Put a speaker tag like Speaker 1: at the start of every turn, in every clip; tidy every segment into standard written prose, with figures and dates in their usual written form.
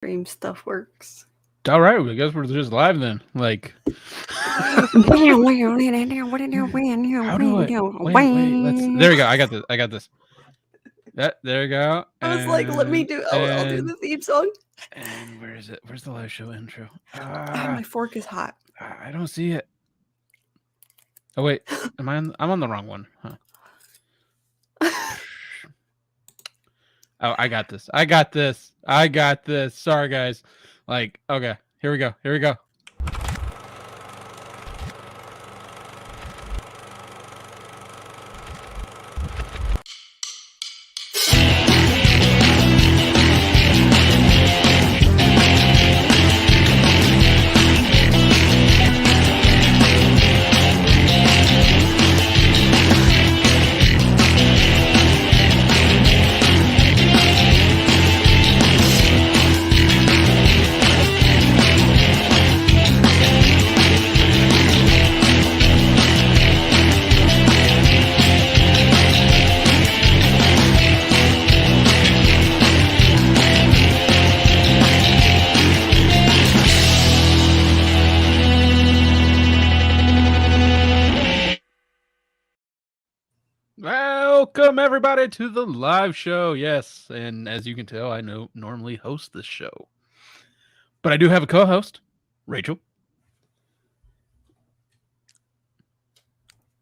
Speaker 1: stream stuff works.
Speaker 2: All right, I guess we're just live then. Like, how do I? Wait. Let's. There we go. I got this. There we go.
Speaker 1: I was like, let me do. I'll do the theme song.
Speaker 2: And where is it? Where's the live show intro?
Speaker 1: My fork is hot.
Speaker 2: I don't see it. Oh wait, I'm on the wrong one, huh? Oh, I got this. Sorry, guys. Like, okay, here we go. Welcome everybody to the live show. Yes, and as you can tell, I normally host this show, but I do have a co-host, Rachel.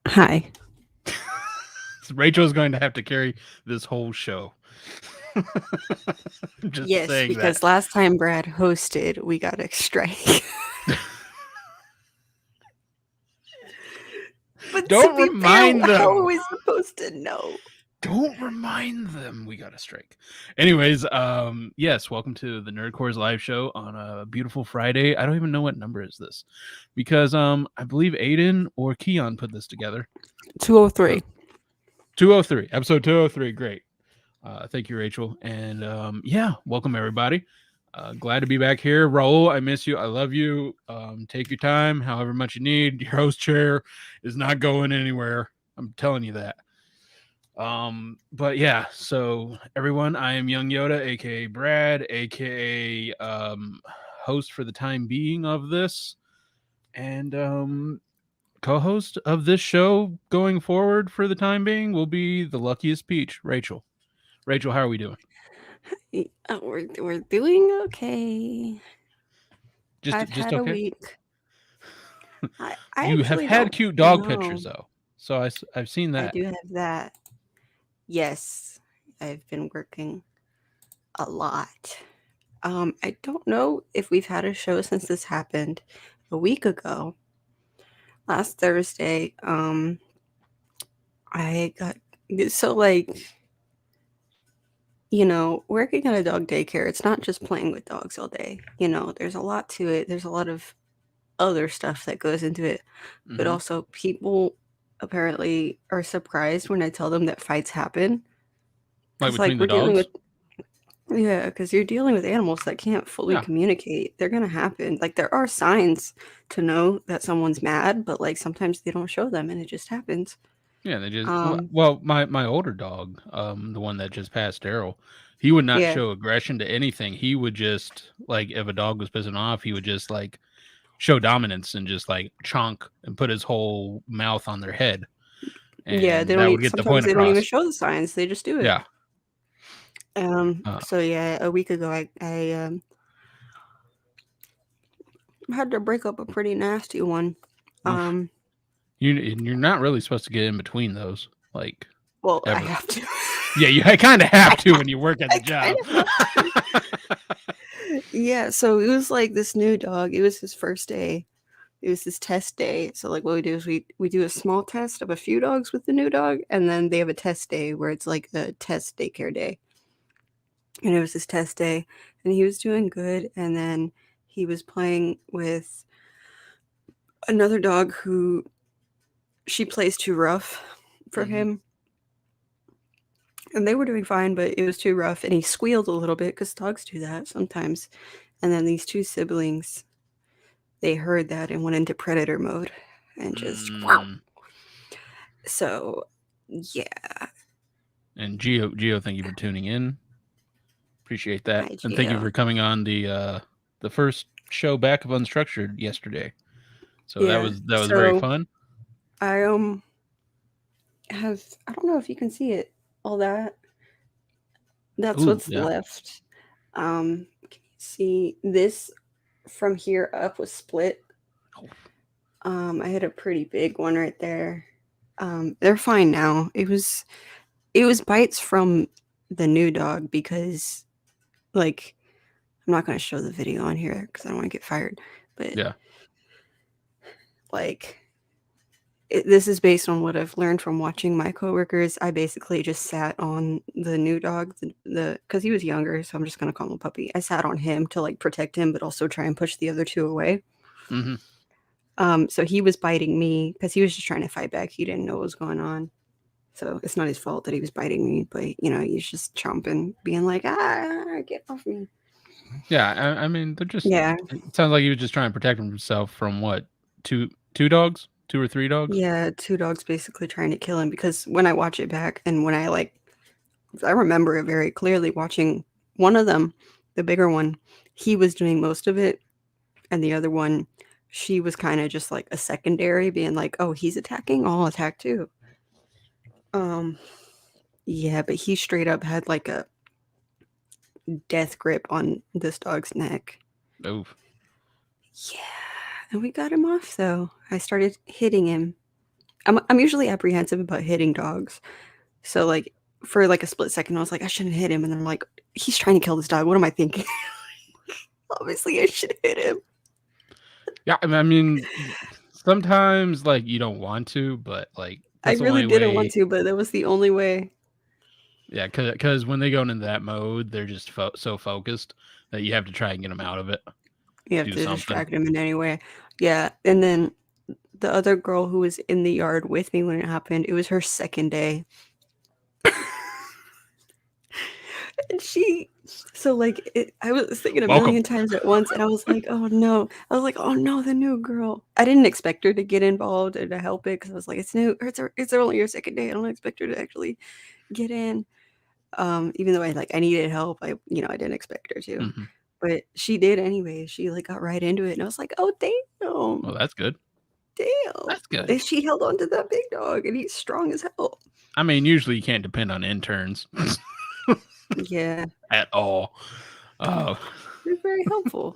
Speaker 1: Hi.
Speaker 2: Rachel is going to have to carry this whole show.
Speaker 1: Yes, because last time Brad hosted, we got a strike. But
Speaker 2: don't remind them.
Speaker 1: How are we supposed to know?
Speaker 2: Don't remind them we got a strike. Anyways, yes, welcome to the Nerd Cores live show on a beautiful Friday. I don't even know what number is this because I believe Aiden or Keon put this together.
Speaker 1: 203.
Speaker 2: 203, episode 203. Great. Thank you, Rachel. And yeah, welcome everybody. Glad to be back here. Raul, I miss you. I love you. Take your time, however much you need. Your host chair is not going anywhere. I'm telling you that. But yeah, so everyone, I am Young Yoda, aka Brad, aka host for the time being of this, and co-host of this show going forward for the time being will be the luckiest peach, Rachel. Rachel, how are we doing?
Speaker 1: We're doing okay.
Speaker 2: I've had okay?
Speaker 1: A week.
Speaker 2: You have had cute dog pictures though, so I've seen that.
Speaker 1: I do have that. Yes, I've been working a lot. I don't know if we've had a show since this happened a week ago. Last Thursday, I got so working at a dog daycare, it's not just playing with dogs all day. There's a lot to it. There's a lot of other stuff that goes into it. Mm-hmm. But also people apparently are surprised when I tell them that fights happen.
Speaker 2: Between the dogs?
Speaker 1: Because you're dealing with animals that can't fully communicate. They're going to happen. There are signs to know that someone's mad, but sometimes they don't show them and it just happens.
Speaker 2: Yeah, they just my older dog, the one that just passed, Daryl, he would not show aggression to anything. He would just if a dog was pissing off, he would just show dominance and just chonk and put his whole mouth on their head. And
Speaker 1: they don't get the point they across. Don't even show the signs. They just do it.
Speaker 2: Yeah.
Speaker 1: So a week ago I had to break up a pretty nasty one.
Speaker 2: You're not really supposed to get in between those.
Speaker 1: Well, ever. I have to.
Speaker 2: Yeah, you kind of have to when you work at the job.
Speaker 1: Yeah, so it was this new dog. It was his first day. It was his test day. So what we do is we do a small test of a few dogs with the new dog, and then they have a test day where it's a test daycare day. And it was his test day, and he was doing good. And then he was playing with another dog who she plays too rough for him. And they were doing fine, but it was too rough. And he squealed a little bit because dogs do that sometimes. And then these two siblings, they heard that and went into predator mode and just wow. So, yeah.
Speaker 2: And Gio, thank you for tuning in. Appreciate that,
Speaker 1: Hi,
Speaker 2: and thank you
Speaker 1: Gio.
Speaker 2: for coming on the first show back of Unstructured yesterday. So
Speaker 1: Yeah.
Speaker 2: that was very
Speaker 1: So
Speaker 2: fun.
Speaker 1: I have I don't know if you can see it. All that's
Speaker 2: Ooh,
Speaker 1: what's
Speaker 2: yeah.
Speaker 1: left. Can you see this from here up was split. I had a pretty big one right there. They're fine now. It was bites from the new dog because like I'm not going to show the video on here because I don't want to get fired. But
Speaker 2: Yeah.
Speaker 1: like this is based on what I've learned from watching my coworkers. I basically just sat on the new dog, the because he was younger, so I'm just gonna call him a puppy. I sat on him to like protect him, but also try and push the other two away.
Speaker 2: Mm-hmm.
Speaker 1: So he was biting me because he was just trying to fight back. He didn't know what was going on. So it's not his fault that he was biting me, but he's just chomping, being like, get off me.
Speaker 2: Yeah. I mean, they're just.
Speaker 1: Yeah.
Speaker 2: It sounds like he was just trying to protect himself from what two dogs, 2 or 3 dogs.
Speaker 1: Yeah, two dogs basically trying to kill him because when I watch it back and when I remember it very clearly watching one of them, the bigger one, he was doing most of it, and the other one, she was kind of just like a secondary, being like, "Oh, he's attacking, I'll attack too." Um, yeah, but he straight up had like a death grip on this dog's neck.
Speaker 2: Oh.
Speaker 1: Yeah, and we got him off though. I started hitting him. I'm usually apprehensive about hitting dogs, so like for like a split second, I was like, I shouldn't hit him, and then I'm like, he's trying to kill this dog. What am I thinking? Obviously, I should hit him.
Speaker 2: Yeah. I mean, sometimes like you don't want to, but like
Speaker 1: I
Speaker 2: that's the
Speaker 1: really
Speaker 2: only
Speaker 1: didn't want
Speaker 2: way.
Speaker 1: to, but that was the only way.
Speaker 2: Yeah, because when they go into that mode, they're just so focused that you have to try and get them out of it.
Speaker 1: You have
Speaker 2: Do
Speaker 1: to
Speaker 2: something.
Speaker 1: distract him in any way. Yeah, and then the other girl who was in the yard with me when it happened, it was her second day. And I was thinking a
Speaker 2: Welcome.
Speaker 1: million times at once, and I was like, "Oh no!" I was like, "Oh no, the new girl." I didn't expect her to get involved and to help it because I was like, "It's new. It's only your second day. I don't expect her to actually get in." Even though I needed help, I didn't expect her to,
Speaker 2: Hmm.
Speaker 1: but she did anyway. She like got right into it, and I was like, "Oh
Speaker 2: Well,
Speaker 1: damn,
Speaker 2: that's good.
Speaker 1: damn!"
Speaker 2: That's good.
Speaker 1: And she held on to that big dog, and he's strong as hell.
Speaker 2: I mean, usually you can't depend on interns
Speaker 1: Yeah,
Speaker 2: at all. Uh,
Speaker 1: they're very helpful.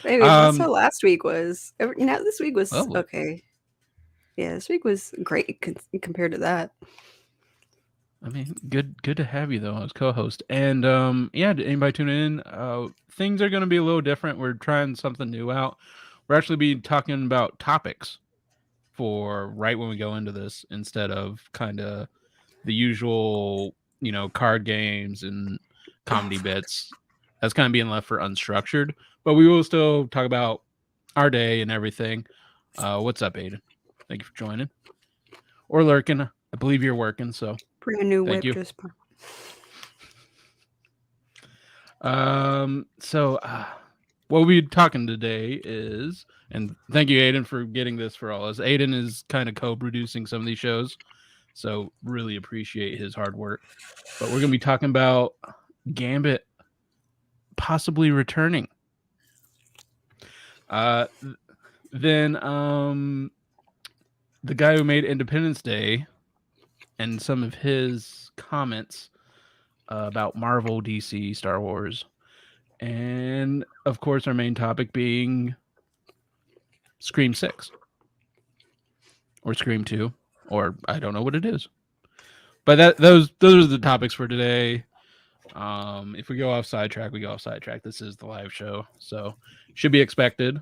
Speaker 1: Anyways, that's
Speaker 2: um.
Speaker 1: how last week was. This week was
Speaker 2: Lovely.
Speaker 1: okay. Yeah, this week was great compared to that.
Speaker 2: I mean, good to have you though as co-host. And yeah, to anybody tuning in, things are going to be a little different. We're trying something new out. We're actually be talking about topics for right when we go into this instead of kind of the usual, card games and
Speaker 1: Oh,
Speaker 2: comedy
Speaker 1: fuck.
Speaker 2: bits. That's kind of being left for unstructured, but we will still talk about our day and everything. What's up, Aiden? Thank you for joining or lurking. I believe you're working, so
Speaker 1: Brand new
Speaker 2: thank
Speaker 1: whip
Speaker 2: you.
Speaker 1: just.
Speaker 2: So what we'll be talking today is, and thank you, Aiden, for getting this for all us. Aiden is kind of co-producing some of these shows, so really appreciate his hard work. But we're gonna be talking about Gambit possibly returning. Uh, then the guy who made Independence Day and some of his comments about Marvel, DC, Star Wars, and of course our main topic being Scream 6 or Scream 2, or I don't know what it is. But those are the topics for today. If we go off sidetrack, we go off sidetrack. This is the live show, so should be expected.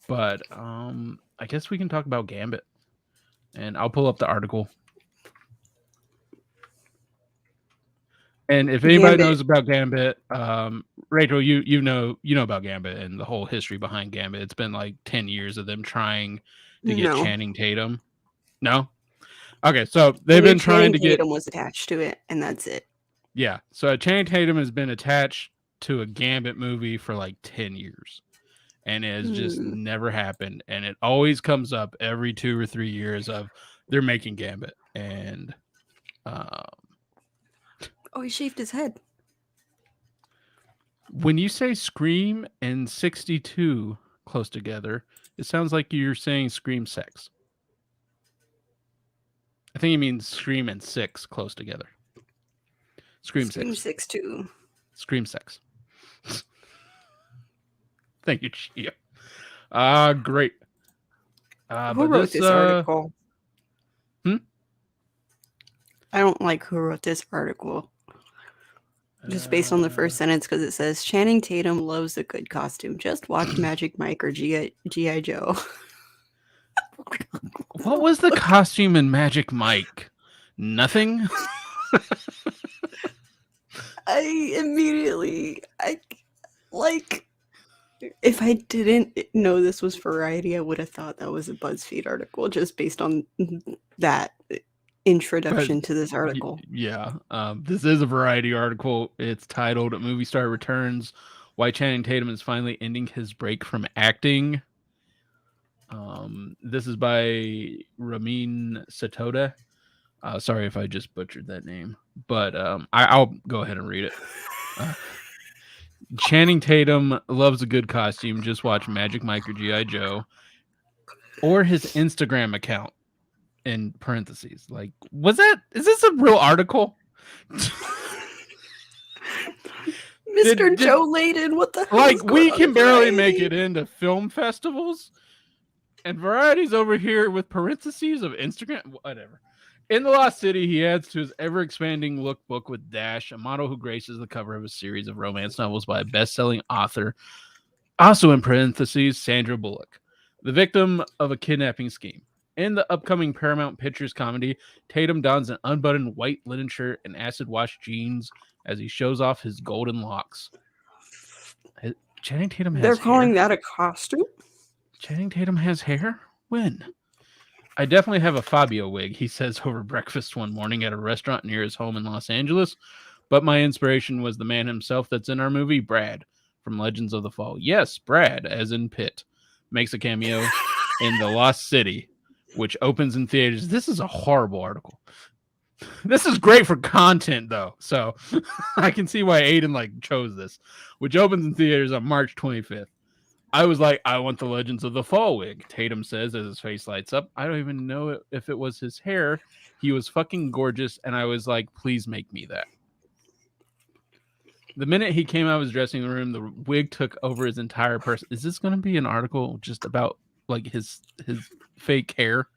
Speaker 2: But I guess we can talk about Gambit, and I'll pull up the article. And if anybody
Speaker 1: Gambit.
Speaker 2: knows about Gambit, Rachel, you know about Gambit and the whole history behind Gambit. It's been like 10 years of them trying to get
Speaker 1: No.
Speaker 2: Channing Tatum. No, okay, so
Speaker 1: I
Speaker 2: they've
Speaker 1: knew
Speaker 2: been trying
Speaker 1: Channing
Speaker 2: to get.
Speaker 1: Tatum was attached to it, and that's it.
Speaker 2: Yeah, so Channing Tatum has been attached to a Gambit movie for like 10 years. And it has just
Speaker 1: Hmm.
Speaker 2: never happened. And it always comes up every 2 or 3 years of they're making Gambit. And
Speaker 1: Oh, he shaved his head.
Speaker 2: When you say Scream and 62 close together, it sounds like you're saying Scream 6. I think you mean Scream and 6 close together. Scream
Speaker 1: Scream
Speaker 2: 6.
Speaker 1: 6 too.
Speaker 2: Scream 6. Thank you, Chia. Great.
Speaker 1: Who wrote this article?
Speaker 2: Hmm?
Speaker 1: I don't like who wrote this article. Just based on the first sentence, because it says Channing Tatum loves a good costume. Just watch Magic Mike or G.I. Joe.
Speaker 2: What was the costume in Magic Mike? Nothing?
Speaker 1: If I didn't know this was Variety, I would have thought that was a BuzzFeed article just based on that introduction to this article.
Speaker 2: Yeah. This is a Variety article. It's titled Movie Star Returns, Why Channing Tatum is Finally Ending His Break from Acting. This is by Ramin Satoda. Sorry if I just butchered that name, but I'll go ahead and read it. Channing Tatum loves a good costume. Just watch Magic Mike or G.I. Joe. Or his Instagram account in parentheses. Like, is this a real article?
Speaker 1: Mr. Joe Layden, what the hell?
Speaker 2: Like, we can barely make it into film festivals. And Variety's over here with parentheses of Instagram. Whatever. In the Lost City, he adds to his ever-expanding lookbook with Dash, a model who graces the cover of a series of romance novels by a best-selling author, also in parentheses, Sandra Bullock, the victim of a kidnapping scheme. In the upcoming Paramount Pictures comedy, Tatum dons an unbuttoned white linen shirt and acid-washed jeans as he shows off his golden locks. Channing Tatum has hair?
Speaker 1: They're calling that a costume?
Speaker 2: Channing Tatum has hair? When? I definitely have a Fabio wig, he says over breakfast one morning at a restaurant near his home in Los Angeles. But my inspiration was the man himself that's in our movie, Brad, from Legends of the Fall. Yes, Brad, as in Pitt, makes a cameo in The Lost City, which opens in theaters. This is a horrible article. This is great for content, though. So I can see why Aiden chose this, which opens in theaters on March 25th. I was like, I want the Legends of the Fall wig, Tatum says as his face lights up. I don't even know if it was his hair. He was fucking gorgeous, and I was like, please make me that. The minute he came out of his dressing room, the wig took over his entire person. Is this going to be an article just about like his fake hair?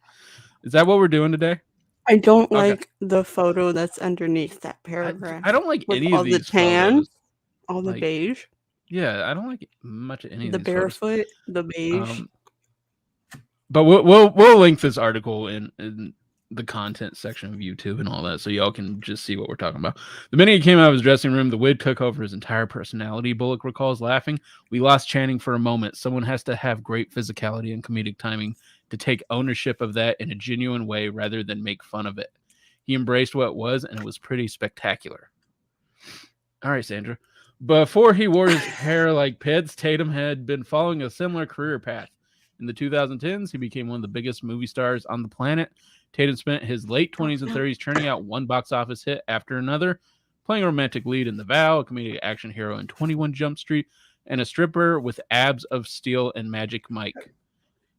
Speaker 2: Is that what we're doing today?
Speaker 1: I don't like the photo that's underneath that paragraph.
Speaker 2: I don't like any of these
Speaker 1: the tan,
Speaker 2: photos.
Speaker 1: All the beige.
Speaker 2: Yeah, I don't like much of any of
Speaker 1: the
Speaker 2: these
Speaker 1: barefoot,
Speaker 2: photos.
Speaker 1: the beige.
Speaker 2: But we'll link this article in the content section of YouTube and all that, so y'all can just see what we're talking about. The minute he came out of his dressing room, the wig took over his entire personality, Bullock recalls, laughing. We lost Channing for a moment. Someone has to have great physicality and comedic timing to take ownership of that in a genuine way rather than make fun of it. He embraced what it was, and it was pretty spectacular. All right, Sandra. Before he wore his hair like Pitt's, Tatum had been following a similar career path. In the 2010s, he became one of the biggest movie stars on the planet. Tatum spent his late 20s and 30s churning out one box office hit after another, playing a romantic lead in The Vow, a comedic action hero in 21 Jump Street, and a stripper with abs of steel in Magic Mike.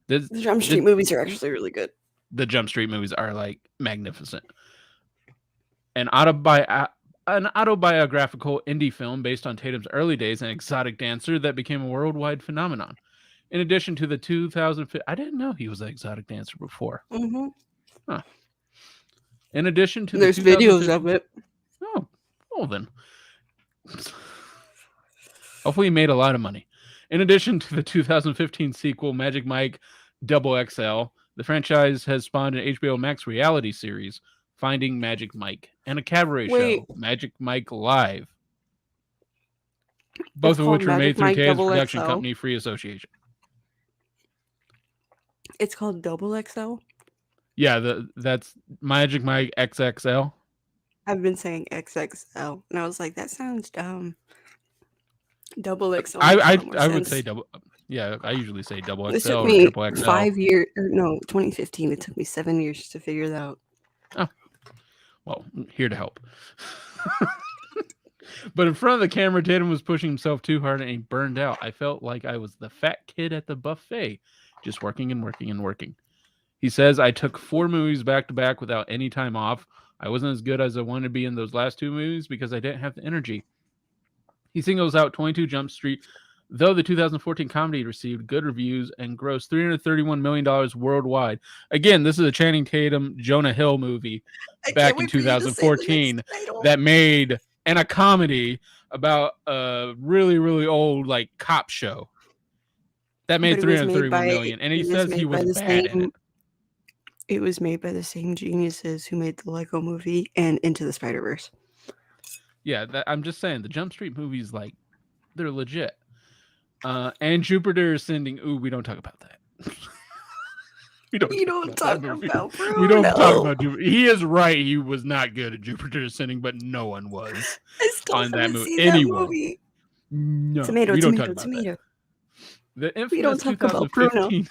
Speaker 1: The Jump Street movies are actually really good.
Speaker 2: The Jump Street movies are magnificent. An autobiographical indie film based on Tatum's early days, an exotic dancer that became a worldwide phenomenon. In addition to the 2005, I didn't know he was an exotic dancer before.
Speaker 1: Mm-hmm.
Speaker 2: Huh. In addition to
Speaker 1: there's videos of it.
Speaker 2: Oh, well then. Hopefully he made a lot of money. In addition to the 2015 sequel, Magic Mike XXL, the franchise has spawned an HBO Max reality series, Finding Magic Mike, and a cabaret show, Magic Mike Live. Both of which were made through Tatum's production company, Free Association.
Speaker 1: It's called XXL?
Speaker 2: Yeah, that's Magic Mike XXL.
Speaker 1: I've been saying XXL, and I was like, that sounds dumb. XXL.
Speaker 2: I would say double. Yeah, I usually say double XL.
Speaker 1: It took me 5 years, 2015. It took me 7 years to figure that out.
Speaker 2: Oh, well, here to help. But in front of the camera, Tatum was pushing himself too hard and he burned out. I felt like I was the fat kid at the buffet, just working and working and working. He says, I took 4 movies back to back without any time off. I wasn't as good as I wanted to be in those last 2 movies because I didn't have the energy. He singles out 22 Jump Street, though the 2014 comedy received good reviews and grossed $331 million worldwide. Again, this is a Channing Tatum, Jonah Hill movie back in 2014 that made, and a comedy about a really, really old like cop show that made $331 million. And he says he was bad in it.
Speaker 1: It was made by the same geniuses who made the Lego movie and Into the Spider-Verse.
Speaker 2: Yeah, I'm just saying the Jump Street movies, like, they're legit. And Jupiter Ascending. Ooh, we don't talk about that. We don't talk about Bruno. We don't talk about Jupiter. He is right. He was not good at Jupiter Ascending, but no one was on that movie. Anyone? No,
Speaker 1: tomato.
Speaker 2: The infamous 2015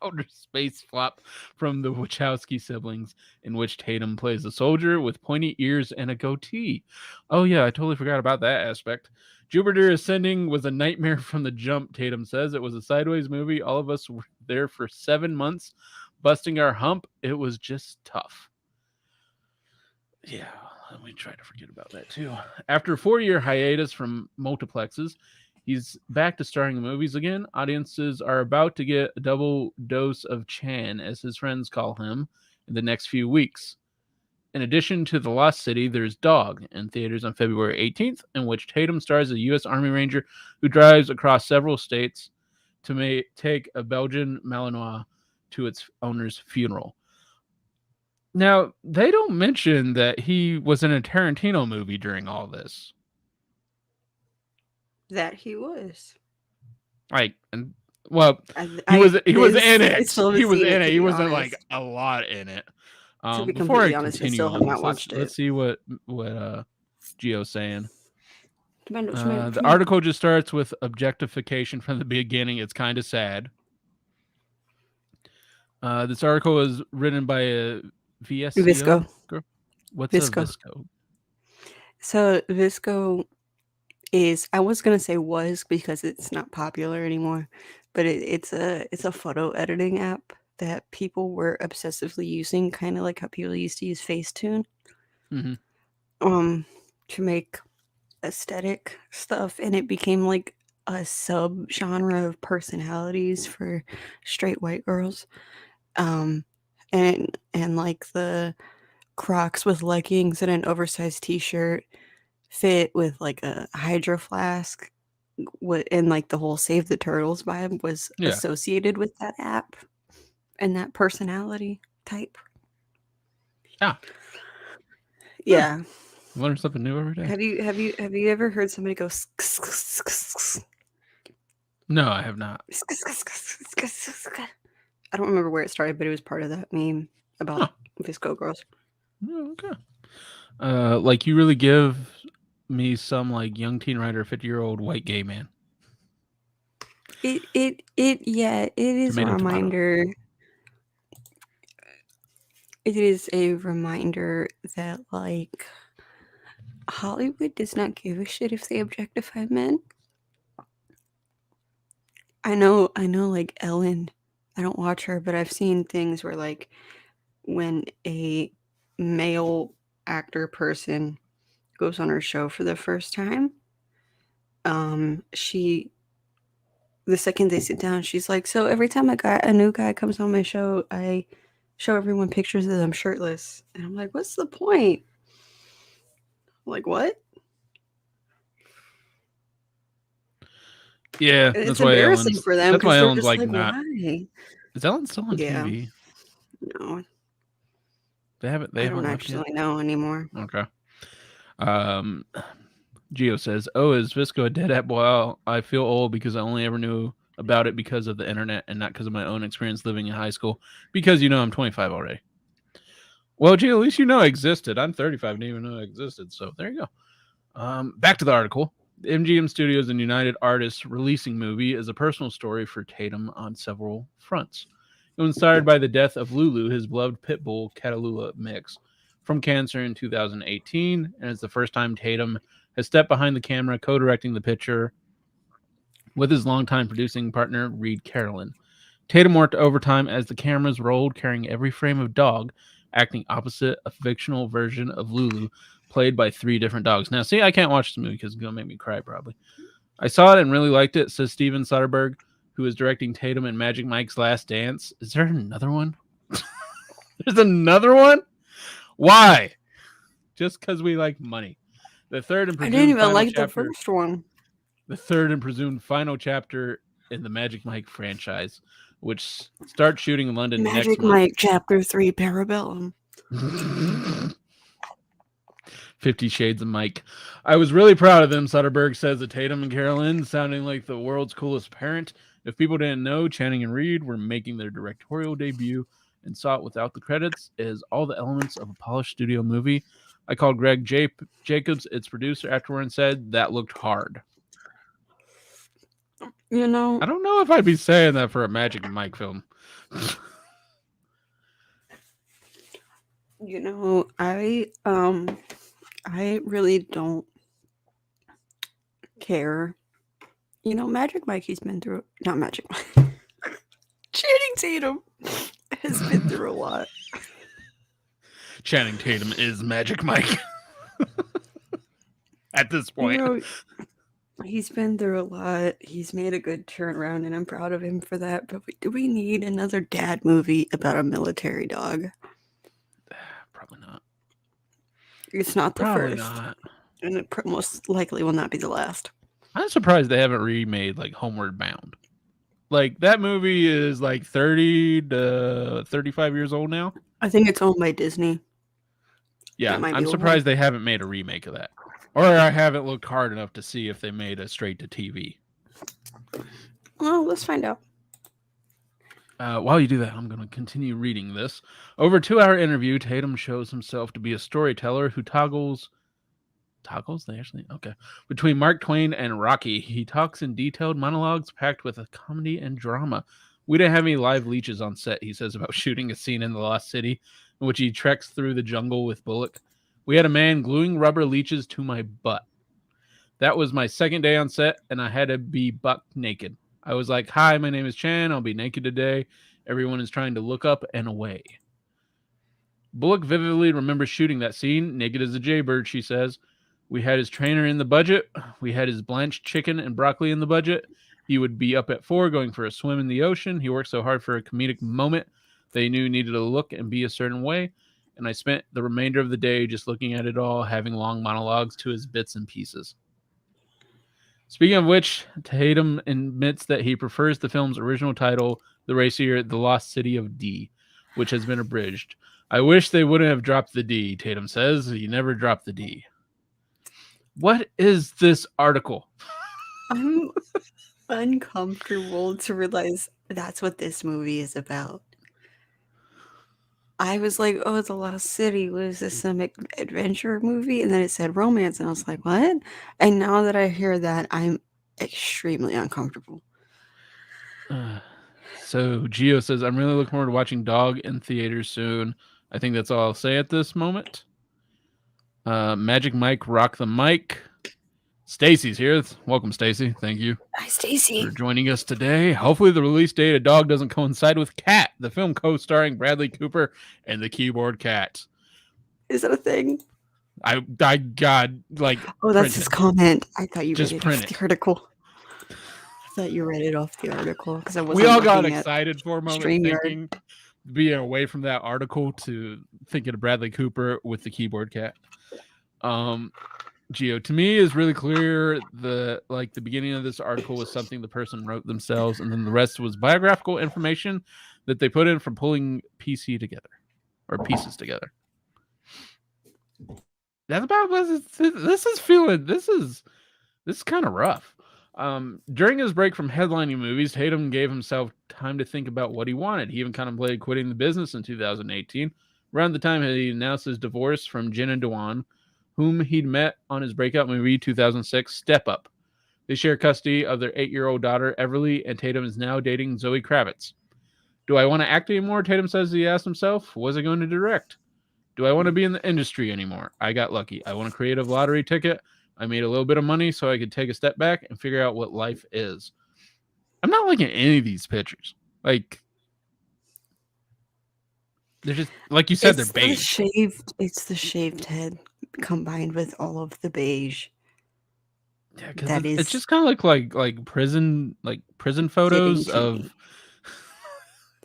Speaker 2: outer space flop from the Wachowski siblings, in which Tatum plays a soldier with pointy ears and a goatee. Oh yeah, I totally forgot about that aspect. Jupiter Ascending was a nightmare from the jump, Tatum says. It was a sideways movie. All of us were there for 7 months, busting our hump. It was just tough. Yeah, we try to forget about that too. After a 4-year hiatus from multiplexes, he's back to starring in movies again. Audiences are about to get a double dose of Chan, as his friends call him, in the next few weeks. In addition to The Lost City, there's Dog in theaters on February 18th, in which Tatum stars a U.S. Army Ranger who drives across several states to take a Belgian Malinois to its owner's funeral. Now, they don't mention that he was in a Tarantino movie during all this.
Speaker 1: That he was.
Speaker 2: Like, well, he was in it. He was in it. He wasn't like a lot in it.
Speaker 1: To be
Speaker 2: before I
Speaker 1: honest,
Speaker 2: continue
Speaker 1: I still have not watched it.
Speaker 2: Let's see what Gio's saying. The article just starts with objectification from the beginning. It's kind of sad. This article is written by a
Speaker 1: Visco.
Speaker 2: What's Visco? A Visco?
Speaker 1: So Visco is, I was gonna say was because it's not popular anymore, but it's a photo editing app that people were obsessively using, kind of like how people used to use Facetune, to make aesthetic stuff, and it became like a sub genre of personalities for straight white girls, and like the Crocs with leggings and an oversized t-shirt fit with like a hydro flask, and like the whole Save the Turtles vibe was associated with that app and that personality type. Yeah.
Speaker 2: Learn something new every day.
Speaker 1: Have you ever heard somebody go?
Speaker 2: No, I have not.
Speaker 1: I don't remember where it started, but it was part of that meme about Visco girls.
Speaker 2: Oh, okay. Like you really give me some like young teen writer, 50-year-old white gay man.
Speaker 1: It is a reminder. It is a reminder that like Hollywood does not give a shit if they objectify men. I know like Ellen, I don't watch her, but I've seen things where like when a male actor person goes on her show for the first time, the second they sit down, she's like, so every time a new guy comes on my show, I show everyone pictures of them shirtless. And I'm like, what's the point? Like, what?
Speaker 2: Yeah,
Speaker 1: it's embarrassing for them.
Speaker 2: That's why Ellen's like
Speaker 1: not. Why?
Speaker 2: Is Ellen still on TV?
Speaker 1: No.
Speaker 2: They haven't.
Speaker 1: I don't actually know anymore.
Speaker 2: Okay. Gio says, "Oh, is Visco a dead app? Well, I feel old because I only ever knew about it because of the internet and not because of my own experience living in high school. Because I'm 25 already. Well, Gio, at least you know it existed. I'm 35, didn't even know it existed. So there you go. Back to the article. The MGM Studios and United Artists releasing movie is a personal story for Tatum on several fronts. It was inspired by the death of Lulu, his beloved pit bull Catalula mix, from cancer in 2018, and it's the first time Tatum has stepped behind the camera, co-directing the picture with his longtime producing partner, Reed Carolyn. Tatum worked overtime as the cameras rolled, carrying every frame of Dog, acting opposite a fictional version of Lulu, played by 3 different dogs. Now, see, I can't watch this movie because it's going to make me cry, probably. I saw it and really liked it, says Steven Soderbergh, who is directing Tatum in Magic Mike's Last Dance. Is there another one? There's another one? Why? Just because we like money. The third and
Speaker 1: I
Speaker 2: presumed
Speaker 1: didn't even
Speaker 2: final
Speaker 1: like
Speaker 2: chapter,
Speaker 1: the first one.
Speaker 2: the third and presumed final chapter in the Magic Mike franchise, which starts shooting in London next
Speaker 1: Magic
Speaker 2: month.
Speaker 1: Mike Chapter 3 Parabellum.
Speaker 2: 50 Shades of Mike. I was really proud of them, Soderbergh says of Tatum and Carolyn, sounding like the world's coolest parent. If people didn't know, Channing and Reed were making their directorial debut and saw it without the credits as all the elements of a polished studio movie. I called Greg Jacobs, its producer, afterward and said that looked hard.
Speaker 1: You know,
Speaker 2: I don't know if I'd be saying that for a Magic Mike film.
Speaker 1: you know, I really don't care. You know, Magic Mike, he's been through, not Magic Mike. Channing Tatum has been through a lot.
Speaker 2: Channing Tatum is Magic Mike. At this point.
Speaker 1: You know, he's been through a lot. He's made a good turnaround, and I'm proud of him for that. But do we need another dad movie about a military dog?
Speaker 2: Probably not.
Speaker 1: It's not the
Speaker 2: Probably
Speaker 1: first.
Speaker 2: not.
Speaker 1: And it most likely will not be the last.
Speaker 2: I'm surprised they haven't remade like Homeward Bound. Like that movie is like 30 to 35 years old now.
Speaker 1: I think it's owned by Disney.
Speaker 2: Yeah, I'm surprised they haven't made a remake of that. Or I haven't looked hard enough to see if they made a straight to TV.
Speaker 1: Well, let's find out.
Speaker 2: While you do that, I'm going to continue reading this. Over a 2-hour interview, Tatum shows himself to be a storyteller who toggles, they actually? Okay. Between Mark Twain and Rocky, he talks in detailed monologues packed with a comedy and drama. We didn't have any live leeches on set, he says about shooting a scene in the Lost City, in which he treks through the jungle with Bullock. We had a man gluing rubber leeches to my butt. That was my second day on set, and I had to be buck naked. I was like, hi, my name is Chan. I'll be naked today. Everyone is trying to look up and away. Bullock vividly remembers shooting that scene, naked as a jaybird, she says. We had his trainer in the budget. We had his blanched chicken and broccoli in the budget. He would be up at 4 going for a swim in the ocean. He worked so hard for a comedic moment they knew needed to look and be a certain way. And I spent the remainder of the day just looking at it all, having long monologues to his bits and pieces. Speaking of which, Tatum admits that he prefers the film's original title, the racier The Lost City of D, which has been abridged. I wish they wouldn't have dropped the D, Tatum says. He never dropped the D. What is this article?
Speaker 1: I'm uncomfortable to realize that's what this movie is about. I was like, oh, The Lost City. Was this some adventure movie? And then it said romance. And I was like, what? And now that I hear that, I'm extremely uncomfortable.
Speaker 2: So Gio says, I'm really looking forward to watching Dog in theaters soon. I think that's all I'll say at this moment. Magic Mike, rock the mic. Stacy's here. Welcome, Stacy. Thank you.
Speaker 1: Hi, Stacy.
Speaker 2: For joining us today. Hopefully the release date of Dog doesn't coincide with Cat, the film co-starring Bradley Cooper and the Keyboard Cat.
Speaker 1: Is that a thing?
Speaker 2: I God, like...
Speaker 1: Oh, that's his comment. I thought you read it off the article. Because I wasn't.
Speaker 2: We all got excited for a moment thinking, being away from that article to thinking of Bradley Cooper with the Keyboard Cat. Gio, to me is really clear the beginning of this article was something the person wrote themselves, and then the rest was biographical information that they put in from pulling pieces together. That's about what this is kind of rough. During his break from headlining movies, Tatum gave himself time to think about what he wanted. He even contemplated quitting the business in 2018, around the time he announced his divorce from Jenna Dewan, whom he'd met on his breakout movie 2006, Step Up. They share custody of their 8-year-old daughter, Everly, and Tatum is now dating Zoe Kravitz. Do I want to act anymore? Tatum says he asked himself. Was I going to direct? Do I want to be in the industry anymore? I got lucky. I won a creative lottery ticket. I made a little bit of money so I could take a step back and figure out what life is. I'm not liking any of these pictures. Like, they're just, like you said, they're beige.
Speaker 1: It's the shaved head combined with all of the beige.
Speaker 2: Yeah, because
Speaker 1: That
Speaker 2: it's
Speaker 1: is
Speaker 2: just kind of like prison
Speaker 1: getting
Speaker 2: photos
Speaker 1: to me.
Speaker 2: of.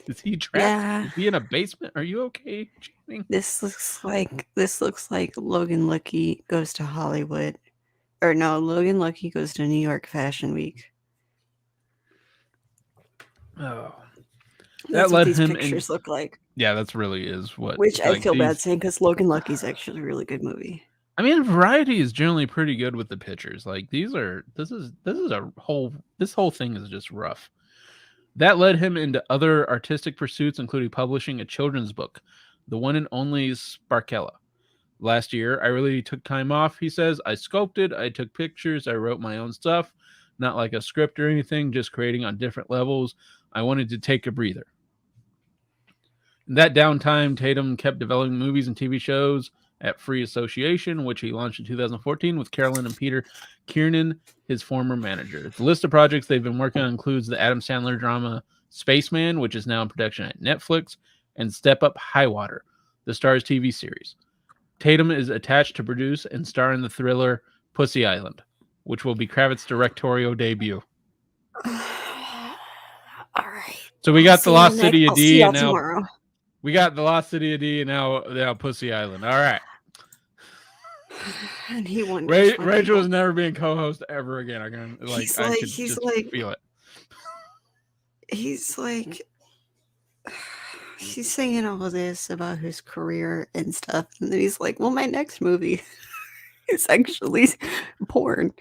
Speaker 2: Is he trapped?
Speaker 1: Yeah,
Speaker 2: Is he in a basement? Are you okay, Channing?
Speaker 1: this looks like Logan Lucky goes to Hollywood. Or no, Logan Lucky goes to New York Fashion Week.
Speaker 2: Oh, that
Speaker 1: That's what
Speaker 2: led
Speaker 1: these
Speaker 2: him in.
Speaker 1: pictures look like.
Speaker 2: Yeah, that's really is what.
Speaker 1: Which I
Speaker 2: Like
Speaker 1: feel bad
Speaker 2: these.
Speaker 1: saying because Logan Lucky's actually a really good movie.
Speaker 2: I mean, Variety is generally pretty good with the pictures. Like these are. This is a whole. This whole thing is just rough. That led him into other artistic pursuits, including publishing a children's book, The One and Only Sparkella. Last year, I really took time off, he says. I sculpted, I took pictures, I wrote my own stuff, not like a script or anything, just creating on different levels. I wanted to take a breather. In that downtime, Tatum kept developing movies and TV shows at Free Association, which he launched in 2014 with Carolyn and Peter Kiernan, his former manager. The list of projects they've been working on includes the Adam Sandler drama Spaceman, which is now in production at Netflix, and Step Up High Water, the Starz TV series. Tatum is attached to produce and star in the thriller Pussy Island, which will be Kravitz's directorial debut.
Speaker 1: All right.
Speaker 2: So we got The Lost City of
Speaker 1: I'll see
Speaker 2: D,
Speaker 1: y'all
Speaker 2: and now
Speaker 1: tomorrow.
Speaker 2: we got The Lost City of D, and now Pussy Island. All right.
Speaker 1: And he wonders.
Speaker 2: Rachel is never being co-host ever again. I can feel it.
Speaker 1: He's like, he's saying all of this about his career and stuff, and then he's like, "Well, my next movie is actually porn."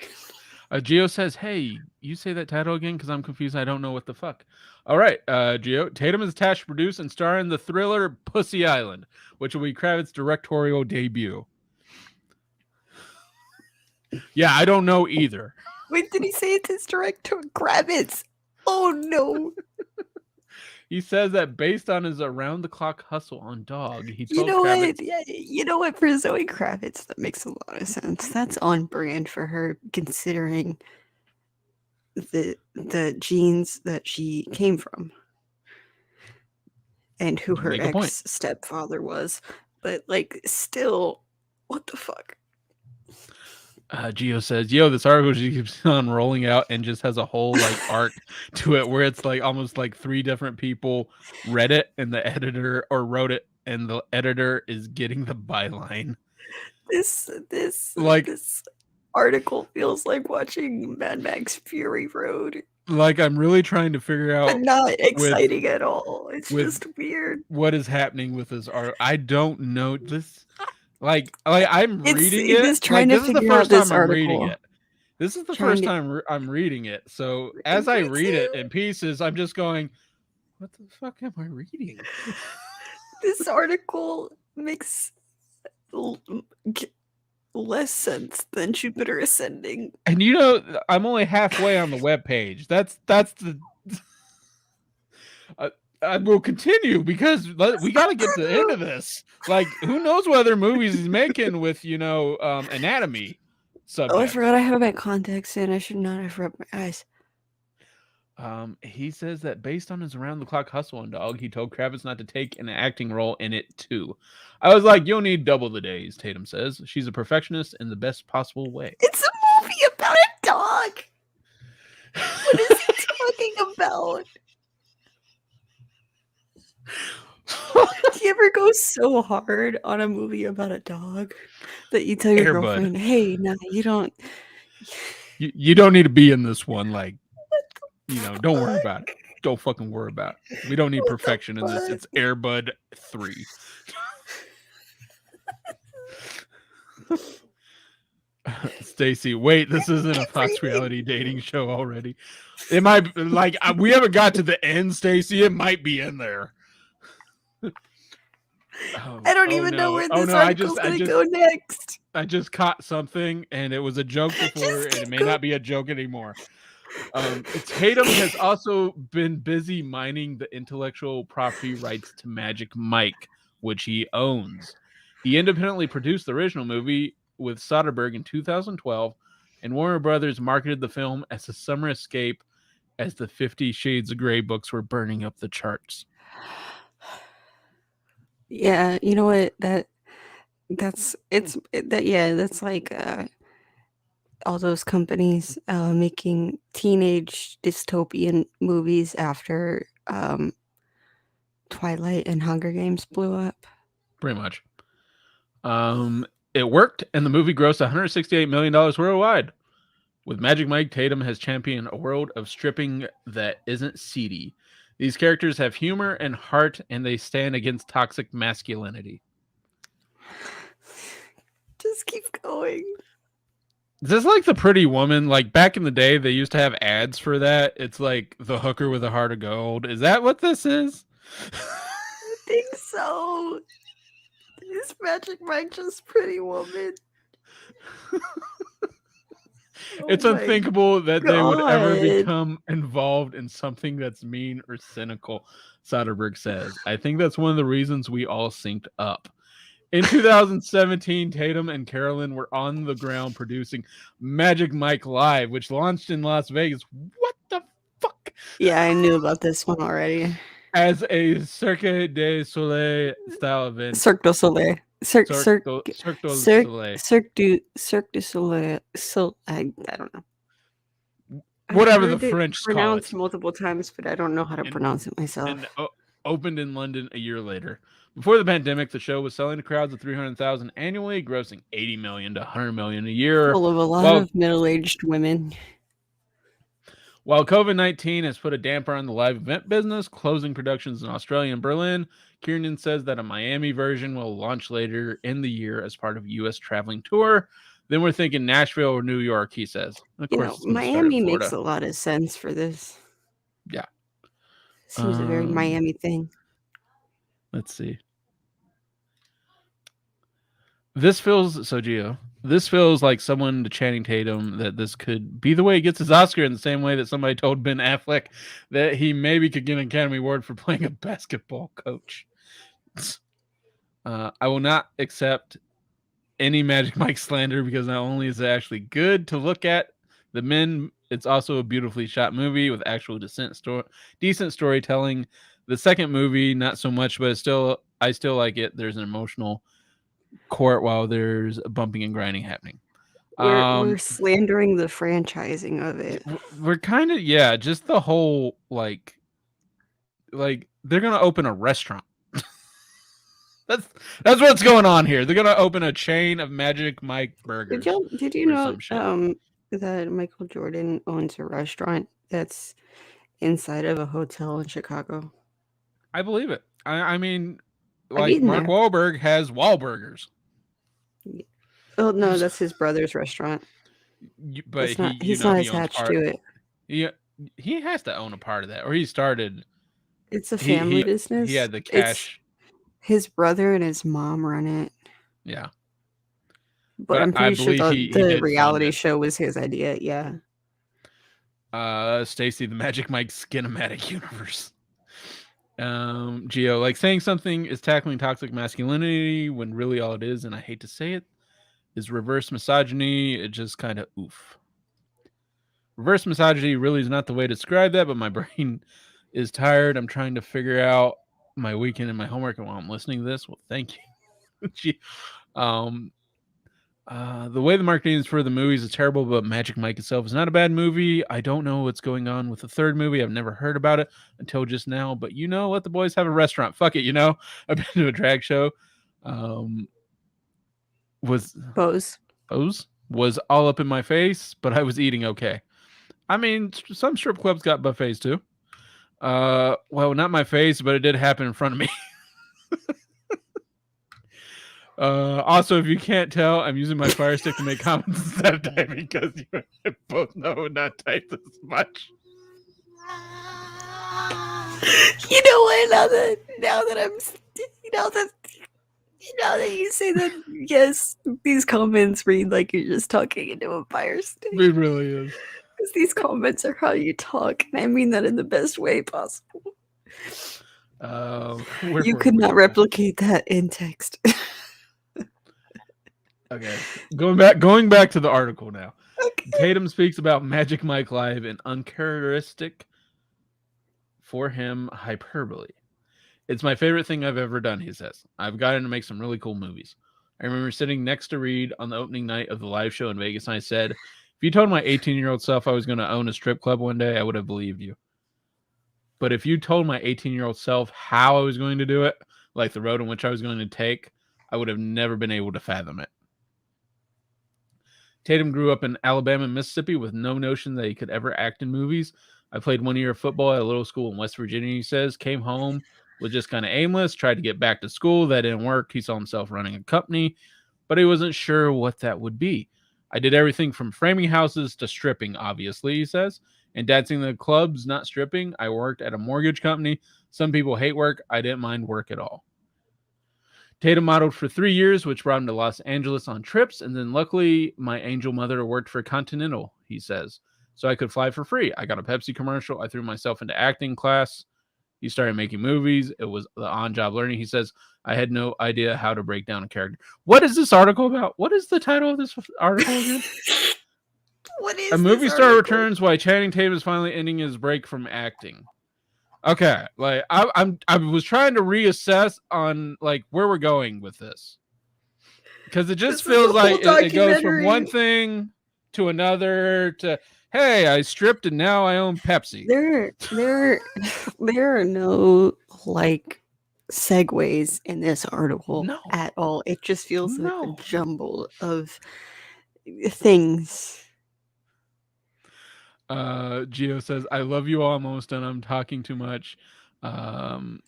Speaker 2: Gio says, "Hey, you say that title again because I'm confused. I don't know what the fuck." All right, Gio. Tatum is attached to produce and star in the thriller Pussy Island, which will be Kravitz's directorial debut. Yeah, I don't know either.
Speaker 1: Wait, did he say it's his director Kravitz? Oh no!
Speaker 2: He says that based on his around-the-clock hustle on Dog, he told
Speaker 1: You know
Speaker 2: Kravitz,
Speaker 1: what? Yeah, you know what? For Zoe Kravitz, that makes a lot of sense. That's on brand for her, considering the genes that she came from and who her ex stepfather was. But like, still, what the fuck?
Speaker 2: Gio says, "Yo, this article keeps on rolling out and just has a whole like arc to it where it's like almost like 3 different people read it and the editor or wrote it and the editor is getting the byline."
Speaker 1: This article feels like watching Mad Max Fury Road.
Speaker 2: Like I'm really trying to figure out,
Speaker 1: but not exciting at all. It's just weird.
Speaker 2: What is happening with this art? I don't know this. Like I'm reading it. This is the first time I'm reading it. This is the first time I'm reading it. So as I read it in pieces, I'm just going, "What the fuck am I reading?"
Speaker 1: This article makes less sense than Jupiter Ascending.
Speaker 2: And you know, I'm only halfway on the webpage. That's the. I will continue because we got to get to the end of this. Like, who knows what other movies he's making with, anatomy subjects.
Speaker 1: Oh, I forgot I have my contacts in. I should not have rubbed my eyes.
Speaker 2: He says that based on his around-the-clock hustle on Dog, he told Kravitz not to take an acting role in it, too. I was like, you'll need double the days, Tatum says. She's a perfectionist in the best possible way.
Speaker 1: It's a movie about a dog. What is he talking about? Do you ever go so hard on a movie about a dog that you tell your girlfriend, "Hey, no, you don't.
Speaker 2: You don't need to be in this one. Like, don't worry about it. Don't fucking worry about it. We don't need perfection in this. It's Air Bud 3." Stacy, wait, this isn't a Fox reality dating show already. It might we haven't got to the end, Stacy. It might be in there.
Speaker 1: I don't even know where this article's going to go next.
Speaker 2: I just caught something, and it was a joke before, and it may not be a joke anymore. Tatum has also been busy mining the intellectual property rights to Magic Mike, which he owns. He independently produced the original movie with Soderbergh in 2012, and Warner Brothers marketed the film as a summer escape as the 50 Shades of Grey books were burning up the charts.
Speaker 1: Yeah, you know what? That's like all those companies making teenage dystopian movies after Twilight and Hunger Games blew up.
Speaker 2: Pretty much. It worked, and the movie grossed $168 million worldwide. With Magic Mike, Tatum has championed a world of stripping that isn't seedy. These characters have humor and heart, and they stand against toxic masculinity.
Speaker 1: Just keep going.
Speaker 2: Is this like the Pretty Woman? Like back in the day, they used to have ads for that. It's like the hooker with a heart of gold. Is that what this is?
Speaker 1: I think so. Is Magic Mike just Pretty Woman?
Speaker 2: It's unthinkable that they would ever become involved in something that's mean or cynical, Soderbergh says. I think that's one of the reasons we all synced up. In 2017, Tatum and Carolyn were on the ground producing Magic Mike Live, which launched in Las Vegas. What the fuck?
Speaker 1: Yeah, I knew about this one already.
Speaker 2: As a Cirque du Soleil style event.
Speaker 1: Cirque du Soleil. Cirque du Soleil. I don't know.
Speaker 2: Whatever the French call it.
Speaker 1: Pronounced multiple times, but I don't know how to pronounce it myself.
Speaker 2: And opened in London a year later. Before the pandemic, the show was selling to crowds of 300,000 annually, grossing 80 million to 100 million a year.
Speaker 1: Full of a lot of middle-aged women.
Speaker 2: While COVID-19 has put a damper on the live event business, closing productions in Australia and Berlin, Kiernan says that a Miami version will launch later in the year as part of a U.S. traveling tour. Then we're thinking Nashville or New York, he says.
Speaker 1: Of course, Miami makes a lot of sense for this.
Speaker 2: Yeah.
Speaker 1: Seems a very Miami thing.
Speaker 2: Let's see. This feels like someone to Channing Tatum that this could be the way he gets his Oscar, in the same way that somebody told Ben Affleck that he maybe could get an Academy Award for playing a basketball coach. I will not accept any Magic Mike slander, because not only is it actually good to look at the men, it's also a beautifully shot movie with actual decent storytelling. The second movie, not so much, but I still like it. There's an emotional court while there's bumping and grinding happening.
Speaker 1: We're slandering the franchising of it.
Speaker 2: We're kind of, just the whole like they're gonna open a restaurant. That's what's going on here. They're gonna open a chain of Magic Mike burgers.
Speaker 1: Did you know that Michael Jordan owns a restaurant that's inside of a hotel in Chicago?
Speaker 2: I believe it. I mean, like Mark Wahlberg has Wahlburgers.
Speaker 1: Oh no, that's his brother's restaurant.
Speaker 2: But
Speaker 1: he's not attached to it.
Speaker 2: Yeah, he has to own a part of that, or he started.
Speaker 1: It's a family business.
Speaker 2: He had the cash.
Speaker 1: His brother and his mom run it.
Speaker 2: Yeah,
Speaker 1: but I'm pretty sure the reality show was his idea. Yeah.
Speaker 2: Stacy, the Magic Mike Skinematic universe. Geo, like saying something is tackling toxic masculinity when really all it is, and I hate to say it, is reverse misogyny. It just kind of oof. Reverse misogyny really is not the way to describe that, but my brain is tired. I'm trying to figure out my weekend and my homework, and while I'm listening to this, well, thank you. The way the marketing is for the movies is terrible, but Magic Mike itself is not a bad movie. I don't know what's going on with the third movie. I've never heard about it until just now, but you know, let the boys have a restaurant. Fuck it, you know? I've been to a drag show. Pose was all up in my face, but I was eating okay. I mean, some strip clubs got buffets too. Well, not my face, but it did happen in front of me. Also, if you can't tell, I'm using my Fire Stick to make comments instead of typing, because you both know not type this much.
Speaker 1: You know what? Now that you say that, yes, these comments read like you're just talking into a Fire Stick.
Speaker 2: It really is.
Speaker 1: Because these comments are how you talk, and I mean that in the best way possible. You could not replicate that in text.
Speaker 2: Okay, going back to the article now.
Speaker 1: Okay.
Speaker 2: Tatum speaks about Magic Mike Live in uncharacteristic for him hyperbole. It's my favorite thing I've ever done, he says. I've gotten to make some really cool movies. I remember sitting next to Reed on the opening night of the live show in Vegas, and I said, if you told my 18-year-old self I was going to own a strip club one day, I would have believed you. But if you told my 18-year-old self how I was going to do it, like the road in which I was going to take, I would have never been able to fathom it. Tatum grew up in Alabama and Mississippi with no notion that he could ever act in movies. I played 1 year of football at a little school in West Virginia, he says, came home, was just kind of aimless, tried to get back to school. That didn't work. He saw himself running a company, but he wasn't sure what that would be. I did everything from framing houses to stripping, obviously, he says, and dancing in the clubs, not stripping. I worked at a mortgage company. Some people hate work. I didn't mind work at all. Tatum modeled for 3 years, which brought him to Los Angeles on trips, and then luckily my angel mother worked for Continental, he says, so I could fly for free. I got a Pepsi commercial. I threw myself into acting class. He started making movies. It was the on-job learning. He says, I had no idea how to break down a character. What is this article about? What is the title of this article again?
Speaker 1: What is
Speaker 2: A movie
Speaker 1: this
Speaker 2: star
Speaker 1: article?
Speaker 2: returns why Channing Tatum is finally ending his break from acting. Okay, like I was trying to reassess on like where we're going with this, because it just
Speaker 1: This is
Speaker 2: feels
Speaker 1: a
Speaker 2: like
Speaker 1: whole
Speaker 2: it goes from one
Speaker 1: documentary.
Speaker 2: thing to another to hey, I stripped and now I own Pepsi.
Speaker 1: There are no like segues in this article
Speaker 2: No,
Speaker 1: at all. It just feels like a
Speaker 2: no.
Speaker 1: jumble of things.
Speaker 2: Gio says, I love you all. I'm almost done. I'm talking too much. Coming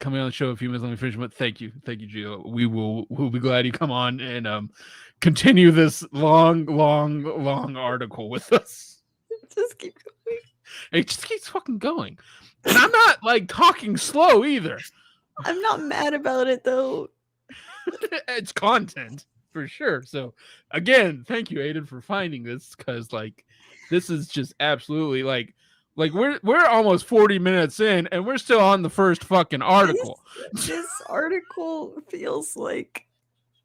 Speaker 2: on the show a few minutes. Let me finish. But thank you, Gio. We'll be glad you come on and continue this long article with us.
Speaker 1: Just keep going.
Speaker 2: It just keeps fucking going, and I'm not like talking slow either.
Speaker 1: I'm not mad about it though.
Speaker 2: It's content for sure. So again, thank you, Aiden, for finding this, because like this is just absolutely like we're almost 40 minutes in and we're still on the first fucking article.
Speaker 1: This article feels like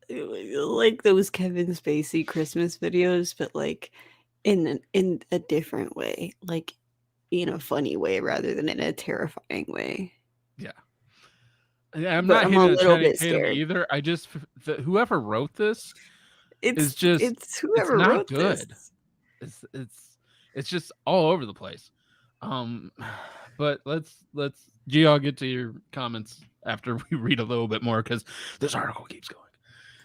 Speaker 1: those Kevin Spacey Christmas videos, but like in a different way, like in a funny way rather than in a terrifying way.
Speaker 2: Yeah. I'm
Speaker 1: But
Speaker 2: not
Speaker 1: I'm
Speaker 2: hitting
Speaker 1: a
Speaker 2: a
Speaker 1: little
Speaker 2: Channing
Speaker 1: bit
Speaker 2: Tatum
Speaker 1: scared.
Speaker 2: either. I just whoever wrote this is
Speaker 1: It's
Speaker 2: just
Speaker 1: it's whoever
Speaker 2: not
Speaker 1: wrote
Speaker 2: good.
Speaker 1: this.
Speaker 2: It's just all over the place. But let's G, I'll get to your comments after we read a little bit more, because this article keeps going.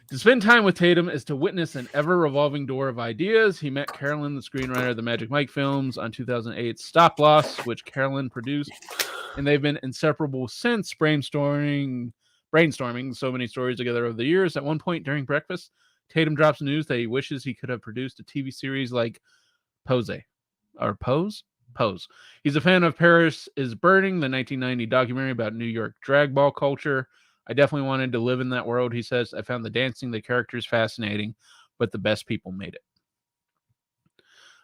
Speaker 2: To spend time with Tatum is to witness an ever-revolving door of ideas. He met Carolyn, the screenwriter of the Magic Mike films, on 2008's Stop Loss, which Carolyn produced, and they've been inseparable since, brainstorming so many stories together over the years. At one point during breakfast, Tatum drops news that he wishes he could have produced a TV series like Pose. He's a fan of Paris is Burning, the 1990 documentary about New York drag ball culture. I definitely wanted to live in that world, he says. I found the dancing, the characters fascinating, but the best people made it.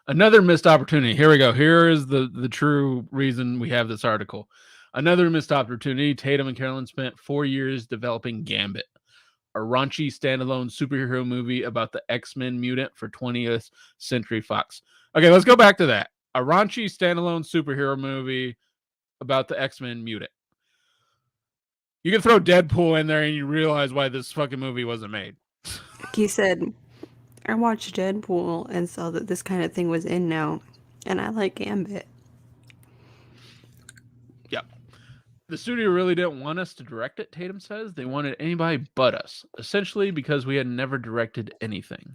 Speaker 2: Another missed opportunity. Here we go. Here is the true reason we have this article. Another missed opportunity. Tatum and Carolyn spent 4 years developing Gambit, a raunchy standalone superhero movie about the X-Men mutant for 20th Century Fox. Okay, let's go back to that. A raunchy standalone superhero movie about the X-Men mutant. You can throw Deadpool in there and you realize why this fucking movie wasn't made.
Speaker 1: He said, I watched Deadpool and saw that this kind of thing was in now, and I like Gambit.
Speaker 2: Yep. The studio really didn't want us to direct it, Tatum says. They wanted anybody but us, essentially because we had never directed anything.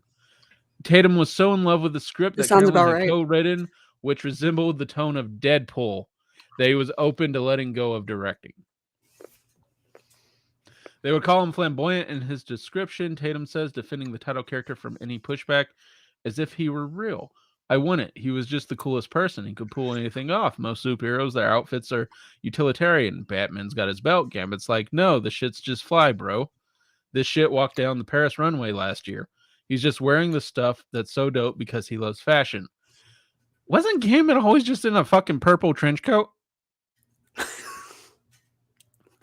Speaker 2: Tatum was so in love with the script that
Speaker 1: sounds
Speaker 2: Carolyn
Speaker 1: about
Speaker 2: had
Speaker 1: right.
Speaker 2: co-written, which resembled the tone of Deadpool, that he was open to letting go of directing. They would call him flamboyant in his description, Tatum says, defending the title character from any pushback as if he were real. I wouldn't. He was just the coolest person. He could pull anything off. Most superheroes, their outfits are utilitarian. Batman's got his belt. Gambit's like, no, the shit's just fly, bro. This shit walked down the Paris runway last year. He's just wearing the stuff that's so dope because he loves fashion. Wasn't Gambit always just in a fucking purple trench coat?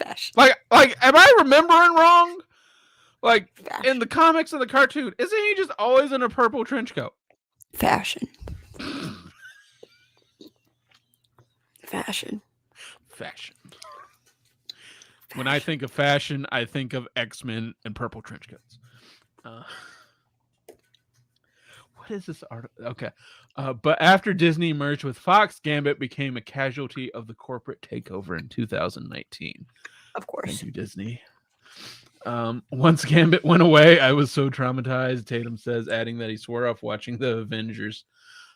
Speaker 1: Fashion.
Speaker 2: Like, am I remembering wrong? Like in
Speaker 1: Fashion.
Speaker 2: the comics and the cartoon, isn't he just always in a purple trench coat?
Speaker 1: Fashion. Fashion.
Speaker 2: Fashion. When I think of fashion, I think of X-Men and purple trench coats. What is this article? Okay. But after Disney merged with Fox, Gambit became a casualty of the corporate takeover in 2019.
Speaker 1: Of course.
Speaker 2: Thank you, Disney. Once Gambit went away, I was so traumatized, Tatum says, adding that he swore off watching the Avengers.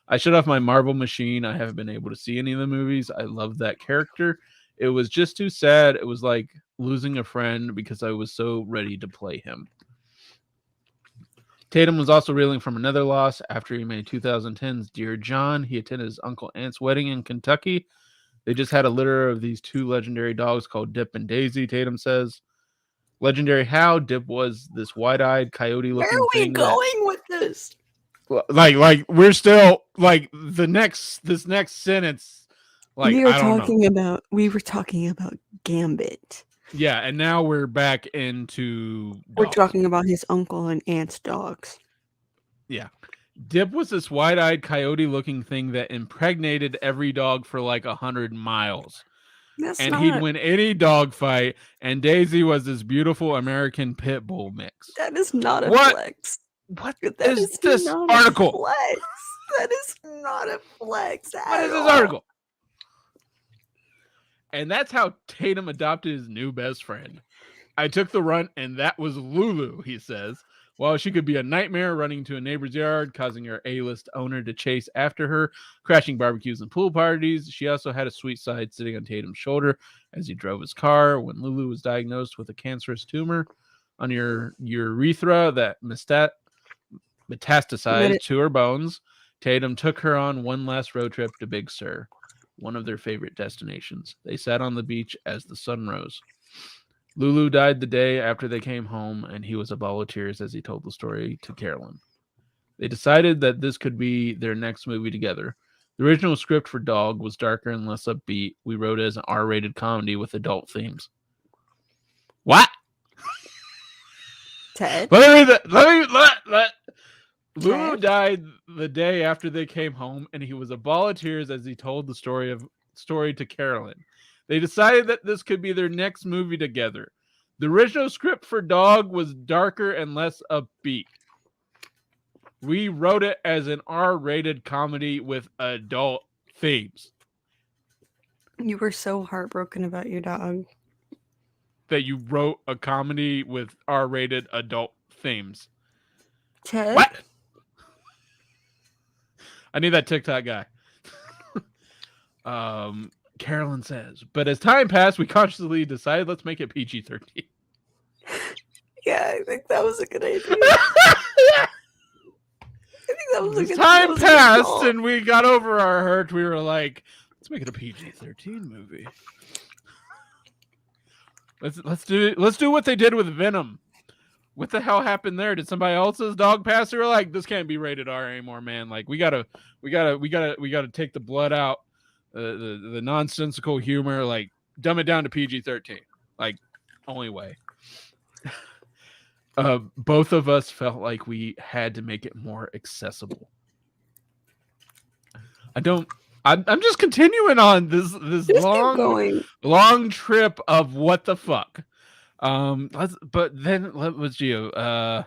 Speaker 2: I shut off my Marvel machine. I haven't been able to see any of the movies. I love that character. It was just too sad. It was like losing a friend because I was so ready to play him. Tatum was also reeling from another loss after he made 2010's Dear John. He attended his Uncle Ant's wedding in Kentucky. They just had a litter of these two legendary dogs called Dip and Daisy, Tatum says. Legendary how? Dip was this wide-eyed coyote-looking thing.
Speaker 1: Where are we going with this?
Speaker 2: Like we're still like this next sentence. Like
Speaker 1: we were talking about Gambit.
Speaker 2: Yeah, and now we're back into dogs.
Speaker 1: We're talking about his uncle and aunt's dogs.
Speaker 2: Yeah. Dip was this wide-eyed coyote-looking thing that impregnated every dog for like 100 miles. He'd win any dog fight, and Daisy was this beautiful American pit bull mix.
Speaker 1: That is not a flex.
Speaker 2: What is this article?
Speaker 1: That is not a flex.
Speaker 2: What is this article? And that's how Tatum adopted his new best friend. I took the runt, and that was Lulu, he says. While she could be a nightmare running to a neighbor's yard, causing her A-list owner to chase after her, crashing barbecues and pool parties, she also had a sweet side sitting on Tatum's shoulder as he drove his car when Lulu was diagnosed with a cancerous tumor on your urethra that metastasized to her bones. Tatum took her on one last road trip to Big Sur, one of their favorite destinations. They sat on the beach as the sun rose. Lulu died the day after they came home, and he was a ball of tears as he told the story to Carolyn. They decided that this could be their next movie together. The original script for Dog was darker and less upbeat. We wrote it as an R-rated comedy with adult themes. What?
Speaker 1: Ted?
Speaker 2: Lulu died the day after they came home, and he was a ball of tears as he told the story to Carolyn. They decided that this could be their next movie together. The original script for Dog was darker and less upbeat. We wrote it as an R-rated comedy with adult themes.
Speaker 1: You were so heartbroken about your dog.
Speaker 2: That you wrote a comedy with R-rated adult themes.
Speaker 1: Ted?
Speaker 2: What? I need that TikTok guy. Carolyn says, but as time passed, we consciously decided let's make it PG-13.
Speaker 1: Yeah, I think that was a good idea. I think that was a good idea.
Speaker 2: Time passed and we got over our hurt. We were like, let's make it a PG-13 movie. Let's do what they did with Venom. What the hell happened there? Did somebody else's dog pass? They were like, this can't be rated R anymore, man. Like we gotta take the blood out. The nonsensical humor, like dumb it down to PG-13, like only way. Both of us felt like we had to make it more accessible. I'm just continuing on this long trip of what the fuck. But then what was Gio?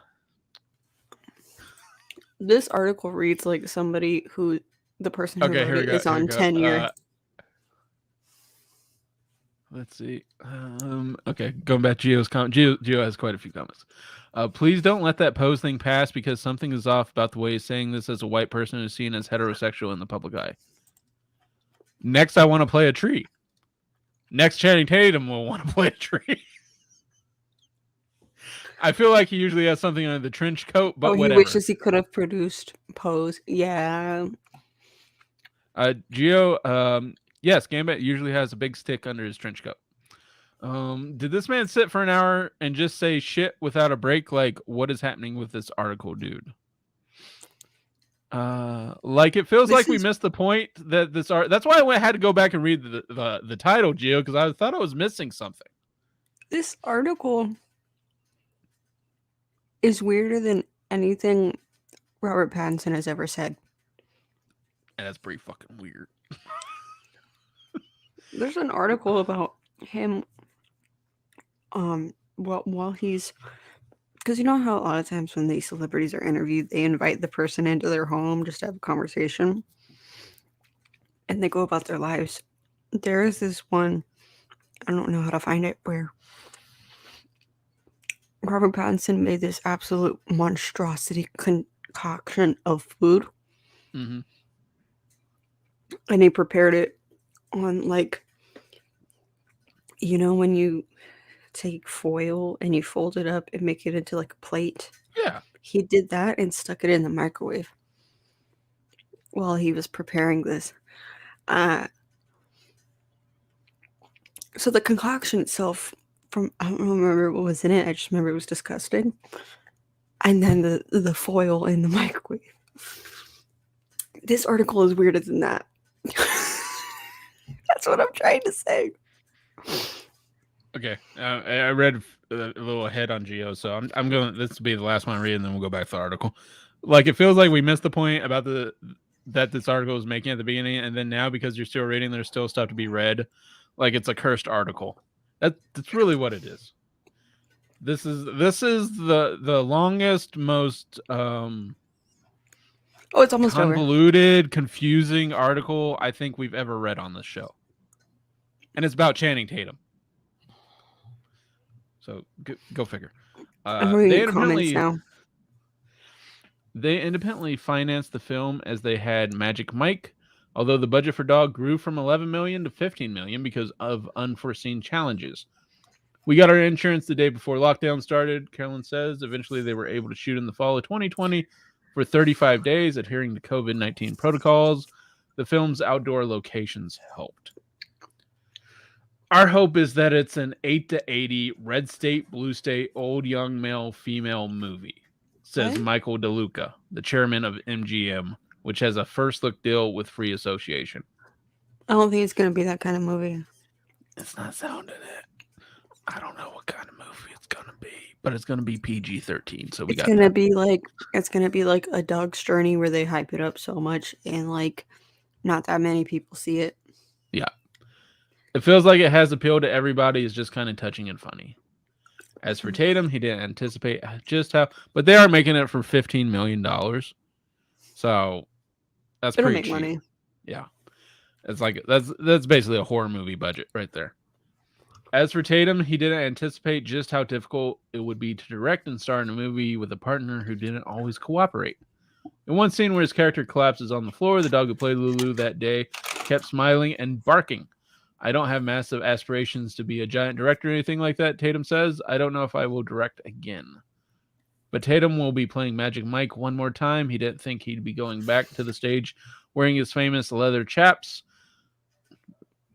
Speaker 1: This article reads like somebody who the person who wrote it is on tenure.
Speaker 2: Let's see. Okay, going back to Gio's comment. Gio has quite a few comments. Please don't let that pose thing pass because something is off about the way he's saying this as a white person who's seen as heterosexual in the public eye. Next, I want to play a tree. Next, Channing Tatum will want to play a tree. I feel like he usually has something under the trench coat, but whatever.
Speaker 1: He wishes he could have produced Pose. Yeah.
Speaker 2: Gio, yes, Gambit usually has a big stick under his trench coat. Did this man sit for an hour and just say shit without a break? Like, what is happening with this article, dude? Like it feels like we missed the point that this art. That's why I had to go back and read the title, Gio, because I thought I was missing something.
Speaker 1: This article is weirder than anything Robert Pattinson has ever said.
Speaker 2: And that's pretty fucking weird.
Speaker 1: There's an article about him, while he's, because you know how a lot of times when these celebrities are interviewed, they invite the person into their home just to have a conversation, and they go about their lives. There is this one, I don't know how to find it, where Robert Pattinson made this absolute monstrosity concoction of food,
Speaker 2: Mm-hmm.
Speaker 1: and he prepared it on, like, you know, when you take foil and you fold it up and make it into like a plate.
Speaker 2: Yeah.
Speaker 1: He did that and stuck it in the microwave while he was preparing this. So the concoction itself, from, I don't remember what was in it. I just remember it was disgusting. And then the foil in the microwave. This article is weirder than that. That's what I'm trying to say.
Speaker 2: Okay. I read a little ahead on Geo, so I'm going. This will be the last one I read, and then we'll go back to the article. Like, it feels like we missed the point about that this article was making at the beginning, and then now because you're still reading, there's still stuff to be read. Like, it's a cursed article. That's really what it is. This is the longest, most
Speaker 1: it's almost
Speaker 2: convoluted,
Speaker 1: over.
Speaker 2: confusing article I think we've ever read on this show, and it's about Channing Tatum. So go figure.
Speaker 1: I'm reading comments now.
Speaker 2: They independently financed the film as they had Magic Mike, although the budget for Dog grew from $11 million to $15 million because of unforeseen challenges. We got our insurance the day before lockdown started, Carolyn says. Eventually, they were able to shoot in the fall of 2020 for 35 days, adhering to COVID-19 protocols. The film's outdoor locations helped. Our hope is that it's an 8 to 80 red state, blue state, old, young, male, female movie, says Michael DeLuca, the chairman of MGM, which has a first look deal with Free Association.
Speaker 1: I don't think it's going to be that kind of movie.
Speaker 2: It's not sounding it. I don't know what kind of movie it's going to be, but it's going to be PG-13. So
Speaker 1: it's going to be like A Dog's Journey, where they hype it up so much and like not that many people see it.
Speaker 2: Yeah. It feels like it has appeal to everybody. It's just kind of touching and funny. As for Tatum, he didn't anticipate just how, but they are making it for $15 million. So that's
Speaker 1: It'll
Speaker 2: pretty
Speaker 1: make
Speaker 2: cheap.
Speaker 1: Money.
Speaker 2: Yeah. It's like, that's basically a horror movie budget right there. As for Tatum, he didn't anticipate just how difficult it would be to direct and star in a movie with a partner who didn't always cooperate. In one scene where his character collapses on the floor, the dog who played Lulu that day kept smiling and barking. I don't have massive aspirations to be a giant director or anything like that, Tatum says. I don't know if I will direct again. But Tatum will be playing Magic Mike one more time. He didn't think he'd be going back to the stage wearing his famous leather chaps.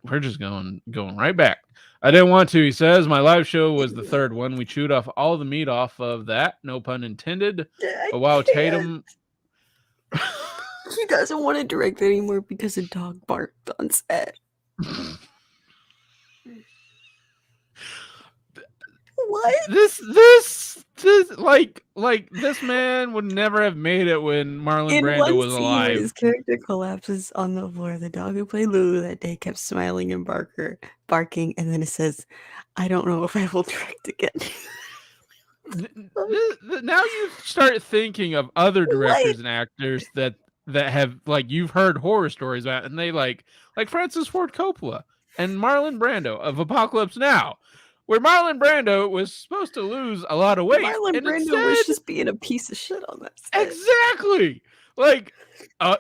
Speaker 2: We're just going right back. I didn't want to, he says. My live show was the third one. We chewed off all the meat off of that, no pun intended. But while Tatum...
Speaker 1: He doesn't want to direct anymore because a dog barked on set. What?
Speaker 2: This like this man would never have made it when Marlon Brando was alive.
Speaker 1: His character collapses on the floor. The dog who played Lulu that day kept smiling and barking, and then it says, "I don't know if I will direct again."
Speaker 2: Now you start thinking of other directors and actors that have, like, you've heard horror stories about, and they like Francis Ford Coppola and Marlon Brando of Apocalypse Now, where Marlon Brando was supposed to lose a lot of weight.
Speaker 1: Marlon Brando was just being a piece of shit on that set.
Speaker 2: Exactly. Like,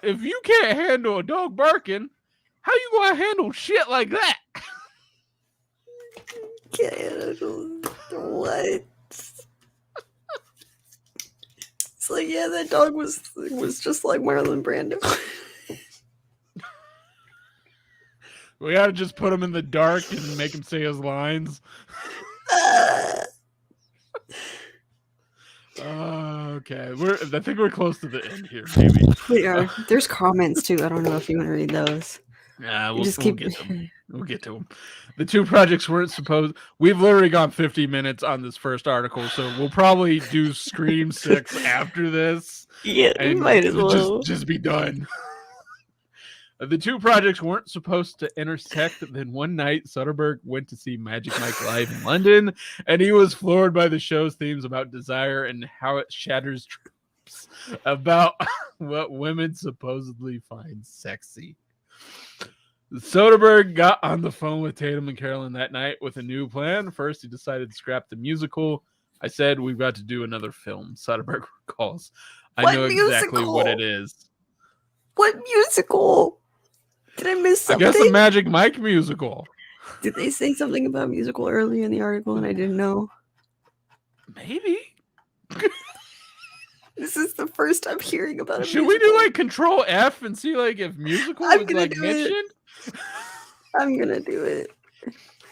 Speaker 2: if you can't handle a dog barking, how you gonna handle shit like that?
Speaker 1: Can't handle what? It's like, yeah, that dog was just like Marlon Brando.
Speaker 2: We gotta just put him in the dark and make him say his lines. Okay, I think we're close to the end here, maybe.
Speaker 1: We are. There's comments too. I don't know if you want to read those.
Speaker 2: Yeah,
Speaker 1: You just
Speaker 2: we'll
Speaker 1: keep.
Speaker 2: get to them. We'll get to them. The two projects weren't supposed. We've literally gone 50 minutes on this first article, so we'll probably do Scream 6 after this,
Speaker 1: Yeah, we
Speaker 2: and
Speaker 1: might as well.
Speaker 2: just be done. The two projects weren't supposed to intersect. Then one night, Soderbergh went to see Magic Mike live in London, and he was floored by the show's themes about desire and how it shatters tropes about what women supposedly find sexy. Soderbergh got on the phone with Tatum and Carolyn that night with a new plan. First, he decided to scrap the musical. I said, we've got to do another film, Soderbergh recalls. I
Speaker 1: What
Speaker 2: know exactly what it
Speaker 1: musical?
Speaker 2: is.
Speaker 1: What musical? Did I miss
Speaker 2: I
Speaker 1: something?
Speaker 2: guess a Magic Mike musical.
Speaker 1: Did they say something about musical early in the article and I didn't know?
Speaker 2: Maybe.
Speaker 1: This is the first I'm hearing about a
Speaker 2: Should
Speaker 1: musical.
Speaker 2: we do like Control F and see like if musical
Speaker 1: I'm
Speaker 2: is
Speaker 1: gonna
Speaker 2: like
Speaker 1: do it.
Speaker 2: mentioned?
Speaker 1: I'm gonna do it.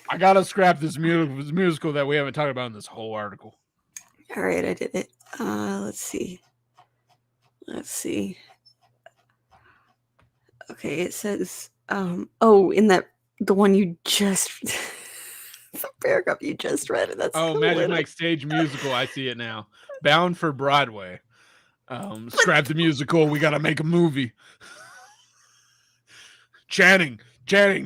Speaker 2: I gotta scrap this musical that we haven't talked about in this whole article.
Speaker 1: All right, I did it. Let's see. Okay, it says, in the one you just, the paragraph you just read, and that's
Speaker 2: Magic Mike stage musical. I see it now. Bound for Broadway. Scrap the musical. We gotta make a movie. Channing,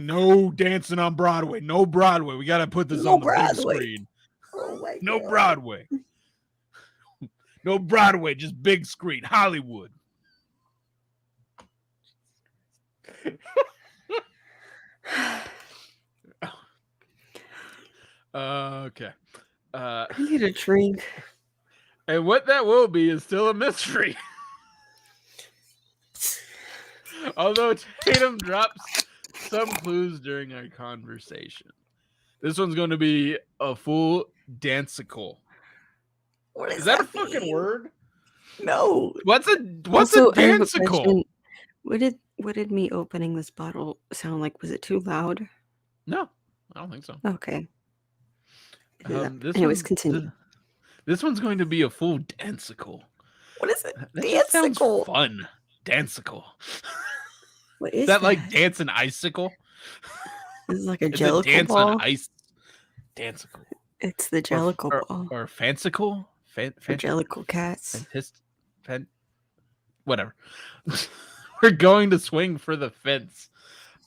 Speaker 2: no dancing on Broadway. No Broadway. We gotta put this on the big screen.
Speaker 1: Oh my
Speaker 2: No
Speaker 1: God.
Speaker 2: Broadway. No Broadway, just big screen. Hollywood. Okay.
Speaker 1: I need a drink.
Speaker 2: And what that will be is still a mystery. Although Tatum drops some clues during our conversation. This one's going to be a full dancicle.
Speaker 1: What
Speaker 2: is that a fucking word?
Speaker 1: No.
Speaker 2: What's a dancicle?
Speaker 1: What did me opening this bottle sound like? Was it too loud?
Speaker 2: No, I don't think so.
Speaker 1: Okay.
Speaker 2: Anyways,
Speaker 1: continue.
Speaker 2: This one's going to be a full dancicle.
Speaker 1: What is it?
Speaker 2: That just sounds fun. Dancicle.
Speaker 1: What is
Speaker 2: that? Like dancing icicle?
Speaker 1: This is like a jellicle ball.
Speaker 2: Ice dancicle.
Speaker 1: It's the jellicle ball.
Speaker 2: Or fancicle.
Speaker 1: Jellicle cats.
Speaker 2: Whatever. We're going to swing for the fence.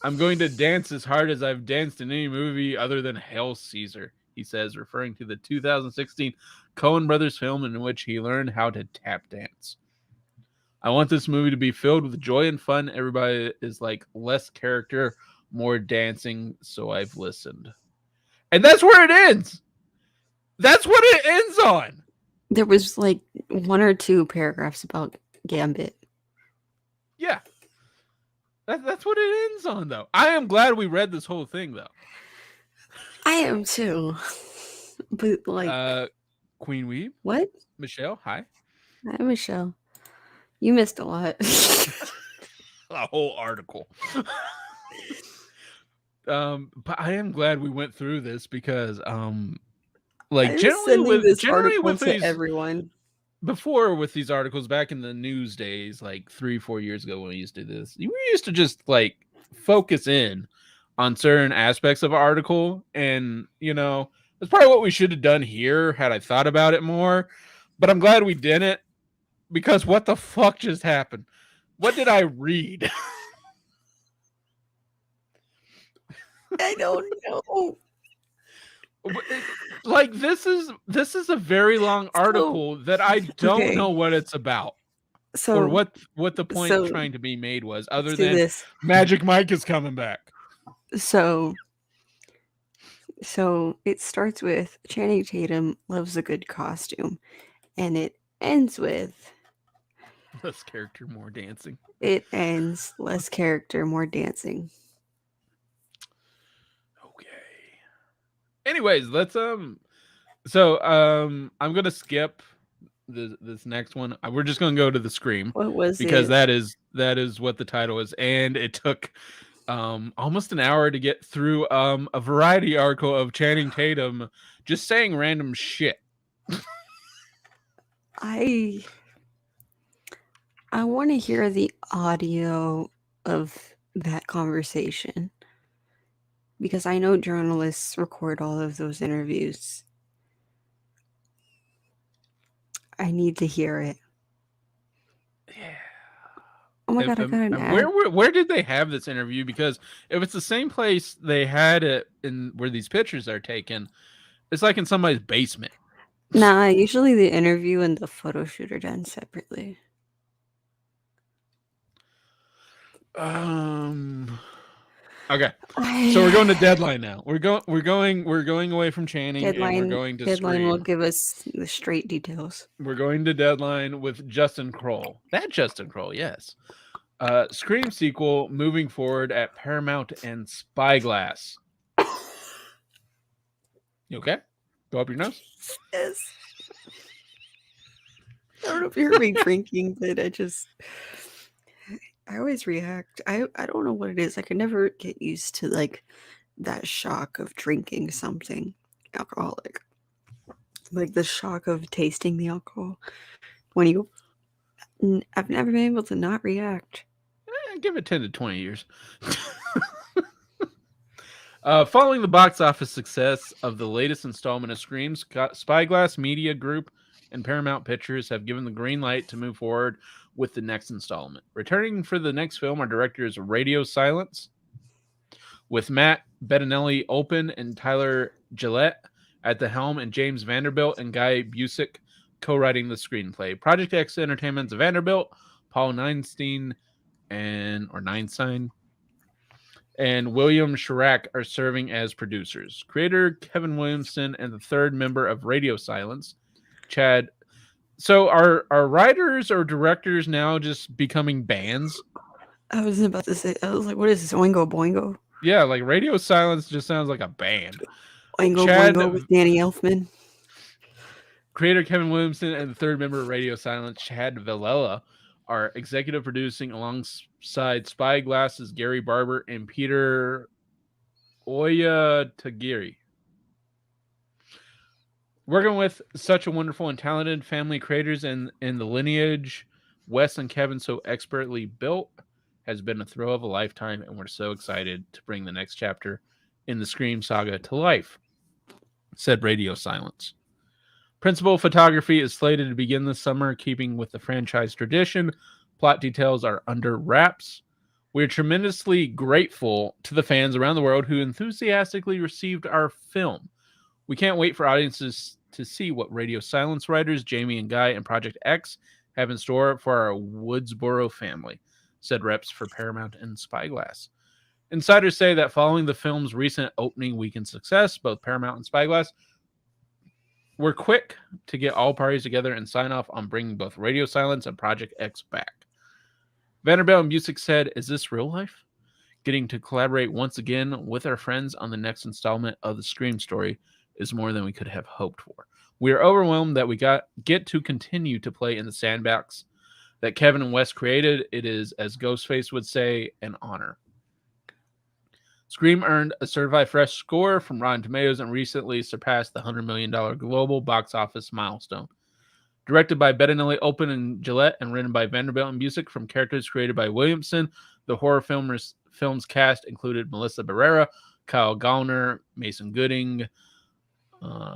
Speaker 2: I'm going to dance as hard as I've danced in any movie other than Hail Caesar, he says, referring to the 2016 Coen Brothers film in which he learned how to tap dance. I want this movie to be filled with joy and fun. Everybody is like less character, more dancing, so I've listened. And that's where it ends. That's what it ends on.
Speaker 1: There was like one or two paragraphs about Gambit.
Speaker 2: Yeah. That's what it ends on, though. I am glad we read this whole thing, though.
Speaker 1: I am too. But like
Speaker 2: Queen Weave.
Speaker 1: What?
Speaker 2: Michelle, hi.
Speaker 1: Hi, Michelle. You missed a lot.
Speaker 2: A whole article. But I am glad we went through this because like generally with these
Speaker 1: everyone.
Speaker 2: Before with these articles back in the news days, like 3-4 years ago when we used to do this, we used to just like focus in on certain aspects of an article, and that's probably what we should have done here had I thought about it more. But I'm glad we didn't, because what the fuck just happened? What did I read?
Speaker 1: I don't know.
Speaker 2: Like this is a very long article that I don't know what it's about.
Speaker 1: So
Speaker 2: or what the point trying to be made was, other than
Speaker 1: this.
Speaker 2: Magic Mike is coming back.
Speaker 1: So it starts with Channing Tatum loves a good costume, and it ends with
Speaker 2: less character, more dancing.
Speaker 1: It ends less character, more dancing.
Speaker 2: Okay. Anyways, let's I'm gonna skip this next one. We're just gonna go to the Scream.
Speaker 1: What was
Speaker 2: because it? that is what the title is, and it took almost an hour to get through a Variety article of Channing Tatum just saying random shit.
Speaker 1: I want to hear the audio of that conversation because I know journalists record all of those interviews. I need to hear it.
Speaker 2: Yeah.
Speaker 1: Oh my god, I got an
Speaker 2: And
Speaker 1: ad.
Speaker 2: where did they have this interview? Because if it's the same place they had it in where these pictures are taken, it's like in somebody's basement.
Speaker 1: Nah, usually the interview and the photo shoot are done separately.
Speaker 2: Okay. So we're going to Deadline now. We're going away from Channing and we're going to
Speaker 1: Deadline will
Speaker 2: Scream.
Speaker 1: give us the straight details.
Speaker 2: We're going to Deadline with Justin Kroll. That Justin Kroll, yes. Scream sequel moving forward at Paramount and Spyglass. You okay? Go up your nose?
Speaker 1: Yes. I don't know if you heard me drinking, but I always react. I don't know what it is. I can never get used to like that shock of drinking something alcoholic. Like the shock of tasting the alcohol. When you I've never been able to not react.
Speaker 2: Give it 10 to 20 years. Following the box office success of the latest installment of Scream, Spyglass Media Group and Paramount Pictures have given the green light to move forward with the next installment. Returning for the next film are directors Radio Silence, with Matt Bettinelli Open and Tyler Gillette at the helm, and James Vanderbilt and Guy Busick co-writing the screenplay. Project X Entertainment's Vanderbilt, Paul Neinstein and William Chirac are serving as producers. Creator Kevin Williamson and the third member of Radio Silence, Chad. So are writers or directors now just becoming bands?
Speaker 1: I was about to say, I was like, what is this? Oingo Boingo?
Speaker 2: Yeah, like Radio Silence just sounds like a band.
Speaker 1: Oingo Boingo with Danny Elfman.
Speaker 2: Creator Kevin Williamson and the third member of Radio Silence, Chad Villela, are executive producing alongside Spyglass's Gary Barber and Peter Oyatagiri. Working with such a wonderful and talented family creators in the lineage Wes and Kevin so expertly built has been a thrill of a lifetime, and we're so excited to bring the next chapter in the Scream saga to life, said Radio Silence. Principal photography is slated to begin this summer, keeping with the franchise tradition. Plot details are under wraps. We're tremendously grateful to the fans around the world who enthusiastically received our film. We can't wait for audiences to see what Radio Silence writers Jamie and Guy and Project X have in store for our Woodsboro family, said reps for Paramount and Spyglass. Insiders say that following the film's recent opening weekend success, both Paramount and Spyglass we're quick to get all parties together and sign off on bringing both Radio Silence and Project X back. Vanderbilt and Busick said, "Is this real life? Getting to collaborate once again with our friends on the next installment of the Scream story is more than we could have hoped for. We are overwhelmed that we get to continue to play in the sandbox that Kevin and Wes created. It is, as Ghostface would say, an honor." Scream earned a certified fresh score from Rotten Tomatoes and recently surpassed the $100 million global box office milestone. Directed by Bettinelli Open and Gillette and written by Vanderbilt and Busick from characters created by Williamson, the horror film's cast included Melissa Barrera, Kyle Gallner, Mason Gooding,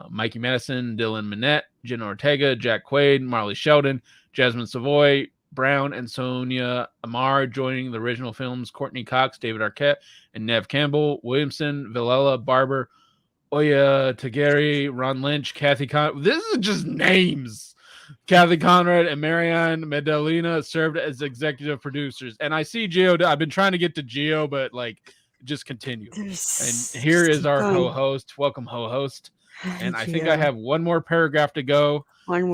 Speaker 2: Mikey Madison, Dylan Minette, Jenna Ortega, Jack Quaid, Marley Sheldon, Jasmine Savoy, Brown, and Sonia Amar. Joining the original films, Courtney Cox, David Arquette, and Nev Campbell, Williamson, Villela, Barber, Oya Tagari, Ron Lynch, Kathy This is just names. Kathy Conrad and Marianne Medellina served as executive producers. And I see Gio. I've been trying to get to Gio, but just continue. And here is our ho-host. Welcome, ho-host. And I think I have one more paragraph to go.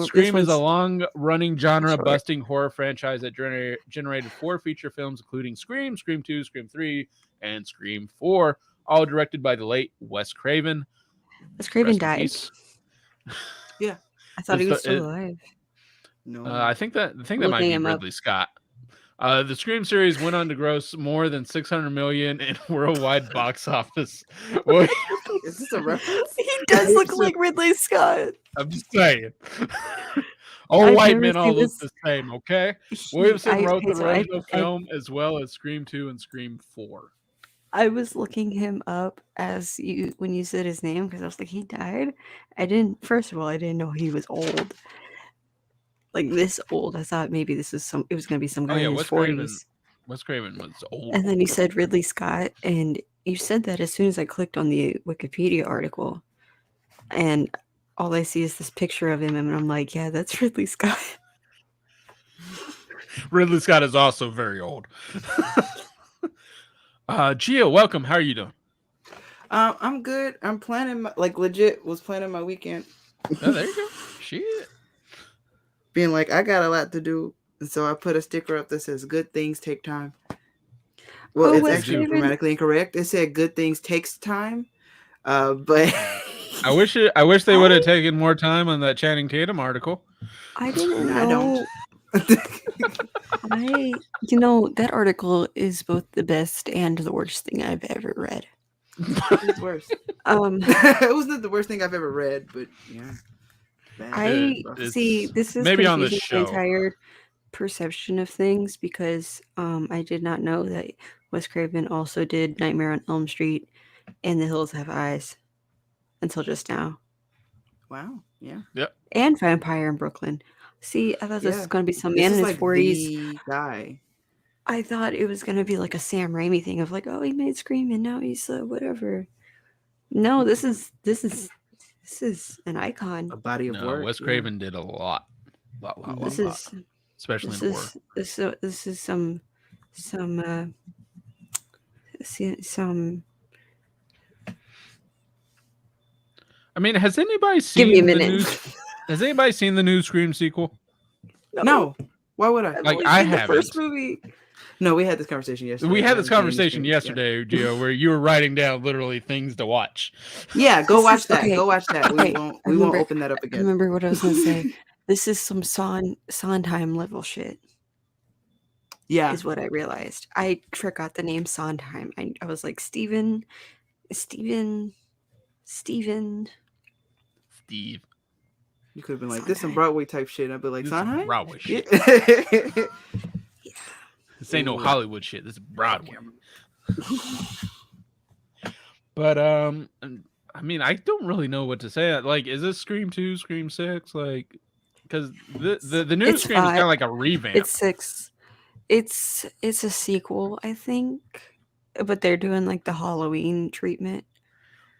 Speaker 2: Scream is a long-running genre-busting horror franchise that generated 4 feature films, including Scream, Scream 2, Scream 3, and Scream 4, all directed by the late Wes Craven.
Speaker 1: Wes Craven died. Yeah. I thought he was still alive.
Speaker 2: No. I think that might be Ridley Scott. The Scream series went on to gross more than $600 million in worldwide box office.
Speaker 1: Is this a reference? He does look like Ridley Scott.
Speaker 2: I'm just saying. All
Speaker 1: I've
Speaker 2: white
Speaker 1: never
Speaker 2: men all
Speaker 1: seen
Speaker 2: look
Speaker 1: this.
Speaker 2: the same, okay? Williamson wrote
Speaker 1: Okay,
Speaker 2: the
Speaker 1: so
Speaker 2: original film as well as Scream 2 and Scream 4.
Speaker 1: I was looking him up as you when you said his name because I was like, he died. I didn't. First of all, I didn't know he was old, like this old. I thought maybe this was some. It was gonna be some
Speaker 2: Oh
Speaker 1: guy
Speaker 2: yeah,
Speaker 1: in his 40s.
Speaker 2: Wes Craven was old.
Speaker 1: And then you said Ridley Scott, and you said that as soon as I clicked on the Wikipedia article, and all I see is this picture of him, and I'm like, yeah, that's Ridley Scott.
Speaker 2: Ridley Scott is also very old. Gio, welcome. How are you doing?
Speaker 3: I'm good. I'm planning legit was planning my weekend.
Speaker 2: Oh, there you go. Shit.
Speaker 3: Being like, I got a lot to do. And so I put a sticker up that says good things take time. Well, it's
Speaker 1: Wes
Speaker 3: actually
Speaker 1: Craven?
Speaker 3: grammatically incorrect. It said good things takes time. But
Speaker 2: I wish they would have taken more time on that Channing Tatum article.
Speaker 1: I didn't know.
Speaker 3: I don't.
Speaker 1: That article is both the best and the worst thing I've ever read.
Speaker 3: It's worse. It wasn't the worst thing I've ever read, but yeah.
Speaker 1: See, this is
Speaker 2: maybe on the
Speaker 1: confusing
Speaker 2: show.
Speaker 1: my entire perception of things because I did not know that Wes Craven also did Nightmare on Elm Street and The Hills Have Eyes until just now.
Speaker 3: Wow. Yeah.
Speaker 2: Yep.
Speaker 1: And Vampire in Brooklyn. See, I thought this was going to be some
Speaker 3: This
Speaker 1: man
Speaker 3: is
Speaker 1: in his
Speaker 3: like
Speaker 1: 40s.
Speaker 3: the guy.
Speaker 1: I thought it was going to be like a Sam Raimi thing of like, oh, he made Scream and now he's whatever. No, this is an icon.
Speaker 3: A body of work.
Speaker 2: Wes Craven did a lot.
Speaker 1: This is
Speaker 2: especially
Speaker 1: this
Speaker 2: in
Speaker 1: is
Speaker 2: horror.
Speaker 1: this is some
Speaker 2: I mean, has anybody seen
Speaker 1: Give me a minute.
Speaker 2: Has anybody seen the new Scream sequel?
Speaker 3: No. Why would I?
Speaker 2: Like I haven't.
Speaker 1: The first movie.
Speaker 3: No, we had this conversation yesterday.
Speaker 2: We had this conversation yesterday, Gio, where you were writing down literally things to watch.
Speaker 3: Yeah, go watch that.
Speaker 1: Okay.
Speaker 3: Go watch that.
Speaker 1: Okay,
Speaker 3: We won't open that up again.
Speaker 1: I remember what I was going to say. This is some Sondheim level shit.
Speaker 3: Yeah.
Speaker 1: Is what I realized. I forgot the name Sondheim. I was like, Steve.
Speaker 3: You could have been like, this some Broadway type shit. I'd be like, Sondheim?
Speaker 2: Broadway shit.
Speaker 1: Yeah.
Speaker 2: This ain't no Hollywood shit. This is Broadway. But I mean, I don't really know what to say. Like, is this Scream 2, Scream 6? Like, because the new Scream is kind of like a revamp.
Speaker 1: It's 6. It's a sequel, I think, but they're doing like the Halloween treatment.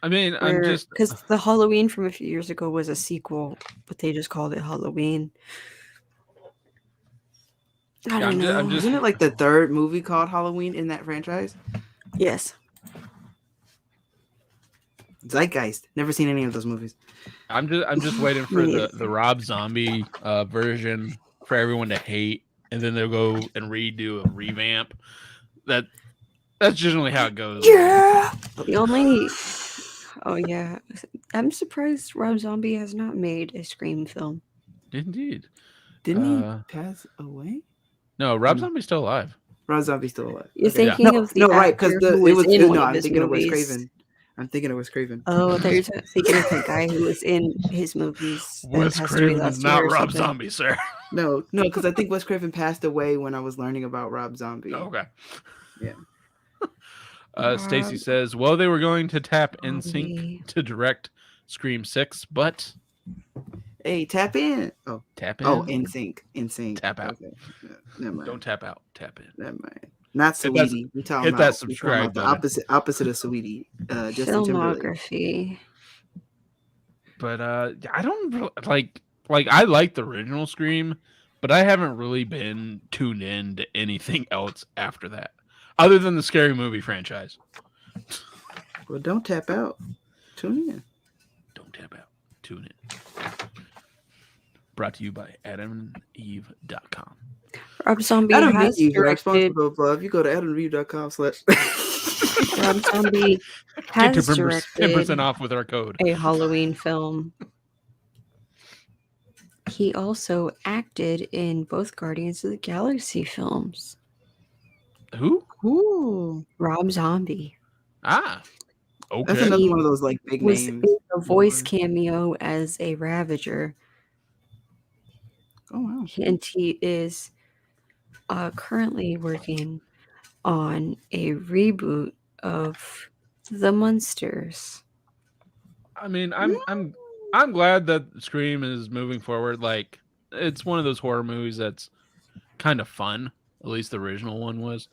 Speaker 2: I mean,
Speaker 1: because the Halloween from a few years ago was a sequel, but they just called it Halloween. I don't know.
Speaker 3: Isn't it like the third movie called Halloween in that franchise?
Speaker 1: Yes.
Speaker 3: Zeitgeist. Never seen any of those movies.
Speaker 2: I'm just waiting for the Rob Zombie version for everyone to hate, and then they'll go and redo a revamp. That's generally how it goes.
Speaker 1: Yeah. Oh yeah, I'm surprised Rob Zombie has not made a Scream film.
Speaker 2: Indeed.
Speaker 3: Didn't he pass away?
Speaker 2: No, Rob Zombie's still alive.
Speaker 3: Rob Zombie's still alive.
Speaker 1: You're thinking of the
Speaker 3: right? Because
Speaker 1: I'm
Speaker 3: thinking of Wes Craven. I'm thinking of Wes Craven.
Speaker 1: Oh, I thought you were thinking of the guy who was in his movies.
Speaker 2: Wes Craven is not Rob Zombie, sir.
Speaker 3: No, because I think Wes Craven passed away when I was learning about Rob Zombie.
Speaker 2: Okay.
Speaker 3: Yeah.
Speaker 2: Stacy says, well, they were going to tap NSYNC to direct Scream 6, but...
Speaker 3: Hey, tap in. Oh,
Speaker 2: tap in.
Speaker 3: Oh, NSYNC.
Speaker 2: Tap out.
Speaker 3: Okay. Never mind.
Speaker 2: Don't tap out. Tap in.
Speaker 3: Never mind. Not Sweetie.
Speaker 2: Hit that subscribe button.
Speaker 3: The opposite of Sweetie.
Speaker 1: Filmography.
Speaker 2: But I don't like I like the original Scream, but I haven't really been tuned in to anything else after that, other than the Scary Movie franchise.
Speaker 3: Well, don't tap out. Tune in.
Speaker 2: Don't tap out. Tune in. Brought to you by AdamandEve.com.
Speaker 1: Rob Zombie has directed.
Speaker 3: Love. You go to AdamandEve.com/
Speaker 1: Rob Zombie has directed
Speaker 2: 10% off with our code.
Speaker 1: A Halloween film. He also acted in both Guardians of the Galaxy films.
Speaker 2: Who?
Speaker 1: Ooh, Rob Zombie.
Speaker 2: Ah, okay.
Speaker 3: That's another one of those like big names.
Speaker 1: A voice cameo as a Ravager.
Speaker 3: Oh wow.
Speaker 1: And he is currently working on a reboot of The Munsters.
Speaker 2: I mean, I'm glad that Scream is moving forward. Like, it's one of those horror movies that's kind of fun. At least the original one was.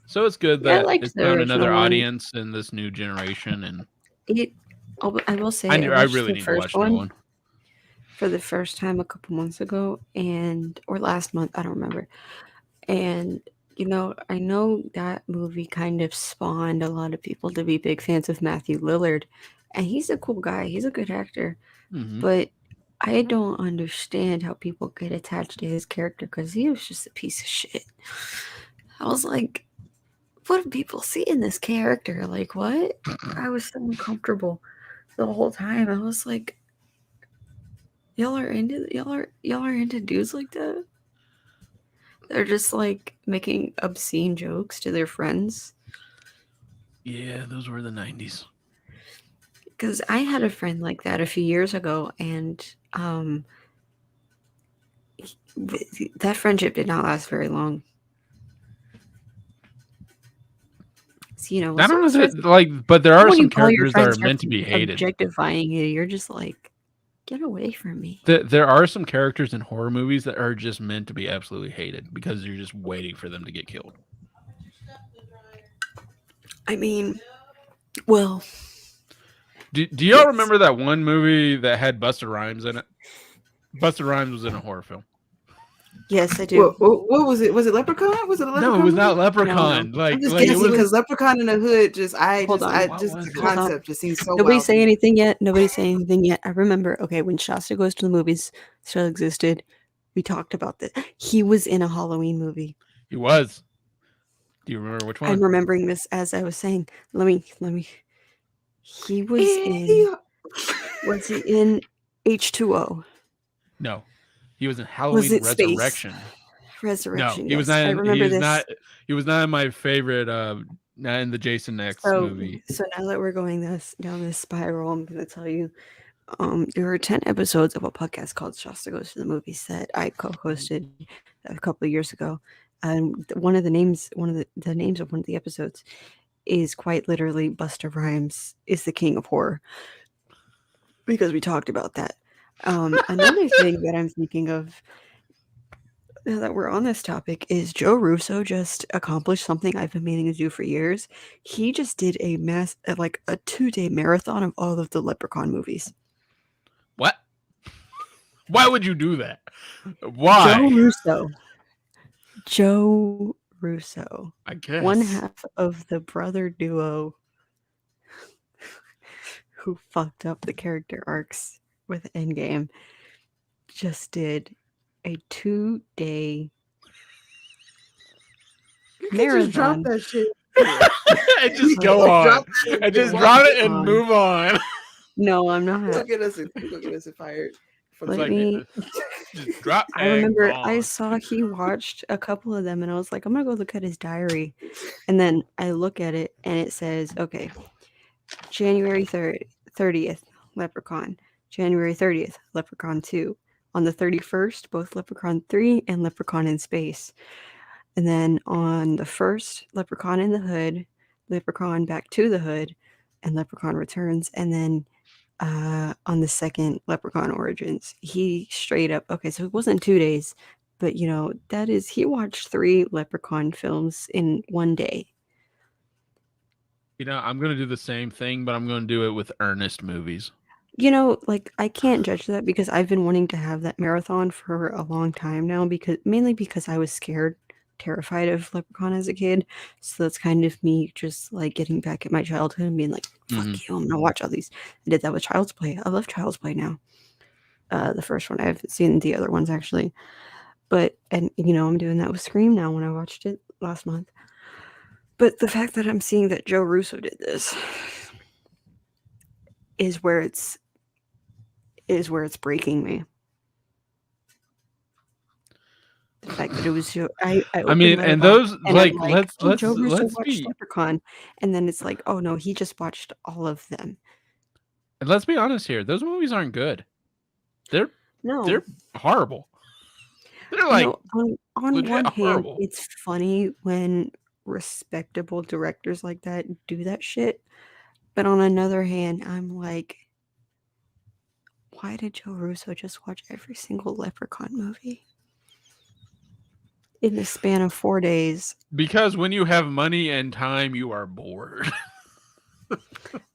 Speaker 2: So it's good
Speaker 1: Yeah, I
Speaker 2: that
Speaker 1: liked
Speaker 2: it's
Speaker 1: the
Speaker 2: found
Speaker 1: original
Speaker 2: another
Speaker 1: one.
Speaker 2: audience in this new generation, and
Speaker 1: I will say
Speaker 2: I
Speaker 1: watched
Speaker 2: really
Speaker 1: the
Speaker 2: need to
Speaker 1: first
Speaker 2: watch the new one.
Speaker 1: for the first time a couple months ago, or last month, I don't remember. And I know that movie kind of spawned a lot of people to be big fans of Matthew Lillard, and he's a cool guy. He's a good actor,
Speaker 2: Mhm.
Speaker 1: but I don't understand how people get attached to his character because he was just a piece of shit. I was like, what do people see in this character? Like, what? I was so uncomfortable the whole time. I was like, y'all are into dudes like that? They're just like making obscene jokes to their friends.
Speaker 2: Yeah, those were the 90s.
Speaker 1: Because I had a friend like that a few years ago, and that friendship did not last very long. So,
Speaker 2: I don't know that, like, but there are
Speaker 1: when
Speaker 2: some
Speaker 1: you call your
Speaker 2: characters that are
Speaker 1: friends
Speaker 2: meant to be hated.
Speaker 1: objectifying you, you're just like, get away from me.
Speaker 2: There are some characters in horror movies that are just meant to be absolutely hated because you're just waiting for them to get killed.
Speaker 1: I mean, well,
Speaker 2: do y'all remember that one movie that had Busta Rhymes in it? Busta Rhymes was in a horror film.
Speaker 1: Yes, I do.
Speaker 3: What was it? Was it Leprechaun? Was it a Leprechaun?
Speaker 2: No, it was not Leprechaun.
Speaker 1: No.
Speaker 2: Like,
Speaker 3: I'm just
Speaker 2: like
Speaker 3: guessing
Speaker 2: it was
Speaker 3: because Leprechaun in the Hood the
Speaker 2: it?
Speaker 3: concept just seems so
Speaker 1: Nobody
Speaker 3: wild.
Speaker 1: say anything yet. Nobody say anything yet. I remember, okay, when Shasta Goes to the Movies still existed, we talked about this. He was in a Halloween movie.
Speaker 2: He was. Do you remember which one?
Speaker 1: I'm remembering this as I was saying. Let me. He was in. Was he in H2O?
Speaker 2: No, he was in Halloween
Speaker 1: it
Speaker 2: Resurrection.
Speaker 1: Resurrection.
Speaker 2: No, he
Speaker 1: yes.
Speaker 2: was not.
Speaker 1: I remember this.
Speaker 2: He was not in my favorite. Not in the Jason X movie.
Speaker 1: So now that we're going down this spiral, I'm going to tell you. There were 10 episodes of a podcast called Shasta Goes to the Movies that I co-hosted a couple of years ago. And one of the names of one of the episodes is quite literally Busta Rhymes is the king of horror. Because we talked about that. Another thing that I'm thinking of now that we're on this topic is Joe Russo just accomplished something I've been meaning to do for years. He just did a 2-day marathon of all of the Leprechaun movies.
Speaker 2: What? Why would you do that? Why?
Speaker 1: Joe Russo.
Speaker 2: I guess.
Speaker 1: One half of the brother duo who fucked up the character arcs with Endgame just did a 2-day marathon.
Speaker 3: Just drop that shit.
Speaker 2: And just go on. And just drop it and move on.
Speaker 1: No, I'm not.
Speaker 3: Look at us fired.
Speaker 2: Just drop.
Speaker 1: I remember I saw he watched a couple of them, and I was like, I'm gonna go look at his diary, and then I look at it, and it says, okay, January 30th, Leprechaun. January 30th, Leprechaun 2. On the 31st, both Leprechaun 3 and Leprechaun in Space. And then on the 1st, Leprechaun in the Hood, Leprechaun Back to the Hood, and Leprechaun Returns. And then on the 2nd, Leprechaun Origins. He straight up, okay, so it wasn't 2 days, but he watched 3 Leprechaun films in one day.
Speaker 2: I'm going to do the same thing, but I'm going to do it with Ernest movies.
Speaker 1: I can't judge that because I've been wanting to have that marathon for a long time now mainly because I was terrified of Leprechaun as a kid. So that's kind of me just like getting back at my childhood and being like, fuck you, I'm gonna watch all these. I did that with Child's Play. I love Child's Play now. The first one, I haven't seen the other ones actually. But I'm doing that with Scream now when I watched it last month. But the fact that I'm seeing that Joe Russo did this is where it's breaking me. The fact that it was Joe. I mean, and those
Speaker 2: let's
Speaker 1: Joe Russo watched
Speaker 2: be
Speaker 1: Leprechaun, and then it's like, oh no, he just watched all of them.
Speaker 2: And let's be honest here; those movies aren't good. They're horrible. They're like
Speaker 1: on
Speaker 2: legit
Speaker 1: one hand,
Speaker 2: horrible.
Speaker 1: it's funny when respectable directors like that do that shit. But on another hand, I'm like, why did Joe Russo just watch every single Leprechaun movie in the span of 4 days?
Speaker 2: Because when you have money and time, you are bored.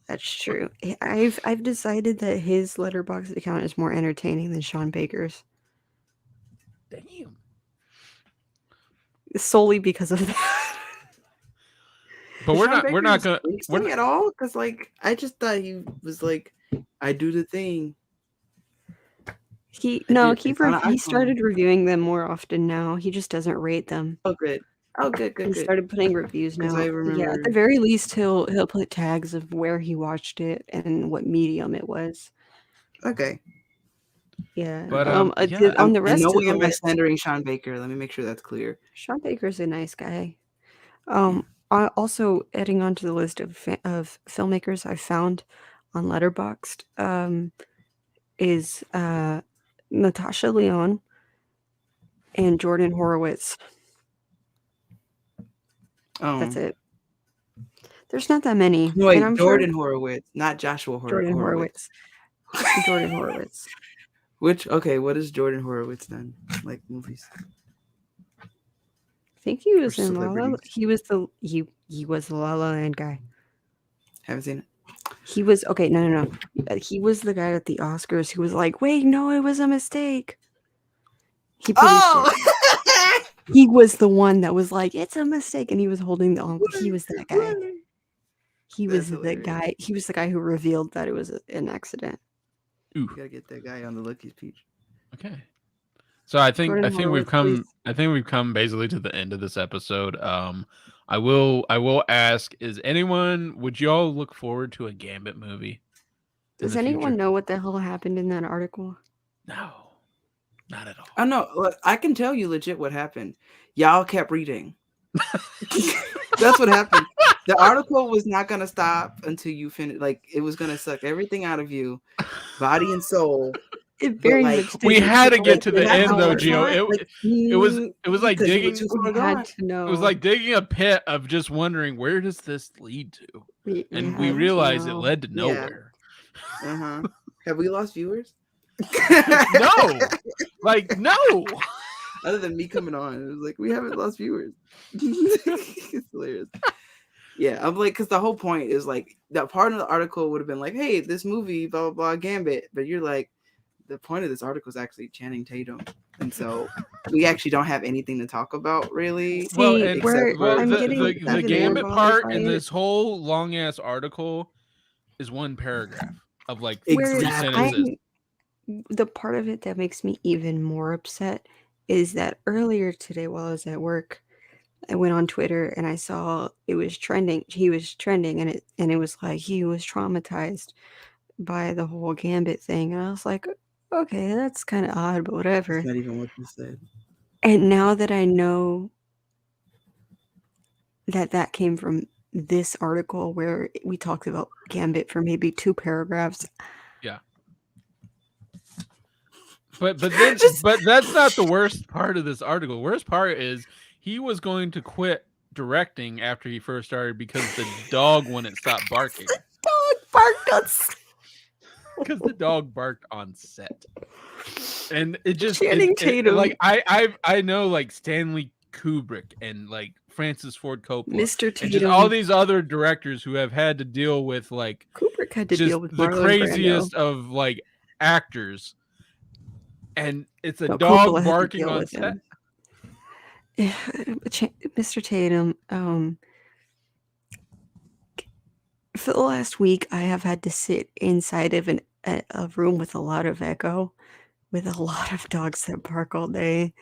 Speaker 1: That's true. I've decided that his Letterboxd account is more entertaining than Sean Baker's,
Speaker 2: Damn.
Speaker 1: solely because of that.
Speaker 2: But we're not gonna
Speaker 3: we're at all, because like I just thought he was like, I do the thing.
Speaker 1: He started reviewing them more often now. He just doesn't rate them.
Speaker 3: Oh good.
Speaker 1: He started putting reviews now.
Speaker 3: I
Speaker 1: Yeah,
Speaker 3: remember.
Speaker 1: at the very least, he'll put tags of where he watched it and what medium it was.
Speaker 3: Okay.
Speaker 1: Yeah.
Speaker 2: But
Speaker 1: on the rest
Speaker 3: no
Speaker 1: of
Speaker 3: way
Speaker 1: the
Speaker 3: am I
Speaker 1: list,
Speaker 3: slandering Sean Baker. Let me make sure that's clear.
Speaker 1: Sean Baker's a nice guy. Also adding on to the list of filmmakers I found on Letterboxd is Natasha Lyonne and Jordan Horowitz. That's it. There's not that many.
Speaker 3: No, wait, Jordan Horowitz, not Joshua
Speaker 1: Jordan Horowitz. Jordan Horowitz.
Speaker 3: What is Jordan Horowitz then? Like movies?
Speaker 1: I think he was in La La. He was the La La Land guy.
Speaker 3: Haven't seen it.
Speaker 1: He was no. He was the guy at the Oscars who was like, "Wait, no, it was a mistake." He produced it. He was the one that was like, "It's a mistake," and he was holding the. He was that guy. He was the guy. He was the guy who revealed that it was an accident.
Speaker 2: Ooh.
Speaker 3: Gotta get that guy on the Lucky Peach.
Speaker 2: Okay. So I think we've come basically to the end of this episode. I will ask, would y'all look forward to a Gambit movie?
Speaker 1: Does anyone know what the hell happened in that article?
Speaker 2: No. Not at all.
Speaker 3: I know. Look, I can tell you legit what happened. Y'all kept reading. That's what happened. The article was not going to stop until you finish. Like, it was going to suck everything out of you, body and soul.
Speaker 2: We had to get to the end though, Gio. It was like digging. It was like digging a pit of just wondering, where does this lead to? We realized it led to nowhere.
Speaker 3: Uh-huh. Have we lost viewers?
Speaker 2: No. No.
Speaker 3: Other than me coming on, it was like, we haven't lost viewers. It's hilarious. Yeah, I'm like, because the whole point is like, that part of the article would have been like, hey, this movie, blah, blah, blah, Gambit. But you're like, the point of this article is actually Channing Tatum. And so we actually don't have anything to talk about, really.
Speaker 2: The Gambit part in this whole long ass article is one paragraph of like 3 sentences.
Speaker 1: The part of it that makes me even more upset is that earlier today while I was at work, I went on Twitter and I saw it was trending. He was trending and it was like he was traumatized by the whole Gambit thing. And I was like, okay, that's kind of odd, but whatever.
Speaker 3: That's not even what you said.
Speaker 1: And now that I know that came from this article where we talked about Gambit for maybe 2 paragraphs.
Speaker 2: Yeah. But that's not the worst part of this article. The worst part is he was going to quit directing after he first started because the dog wouldn't stop barking. Because the dog barked on set, and it just
Speaker 1: Tatum.
Speaker 2: Like I know like Stanley Kubrick and like Francis Ford Coppola,
Speaker 1: Mr. Tatum,
Speaker 2: and just all these other directors who have had to deal with like
Speaker 1: Kubrick had to deal with
Speaker 2: the craziest of like actors, and it's a dog barking on set.
Speaker 1: Mr. Tatum, for the last week, I have had to sit inside of a room with a lot of echo, with a lot of dogs that bark all day.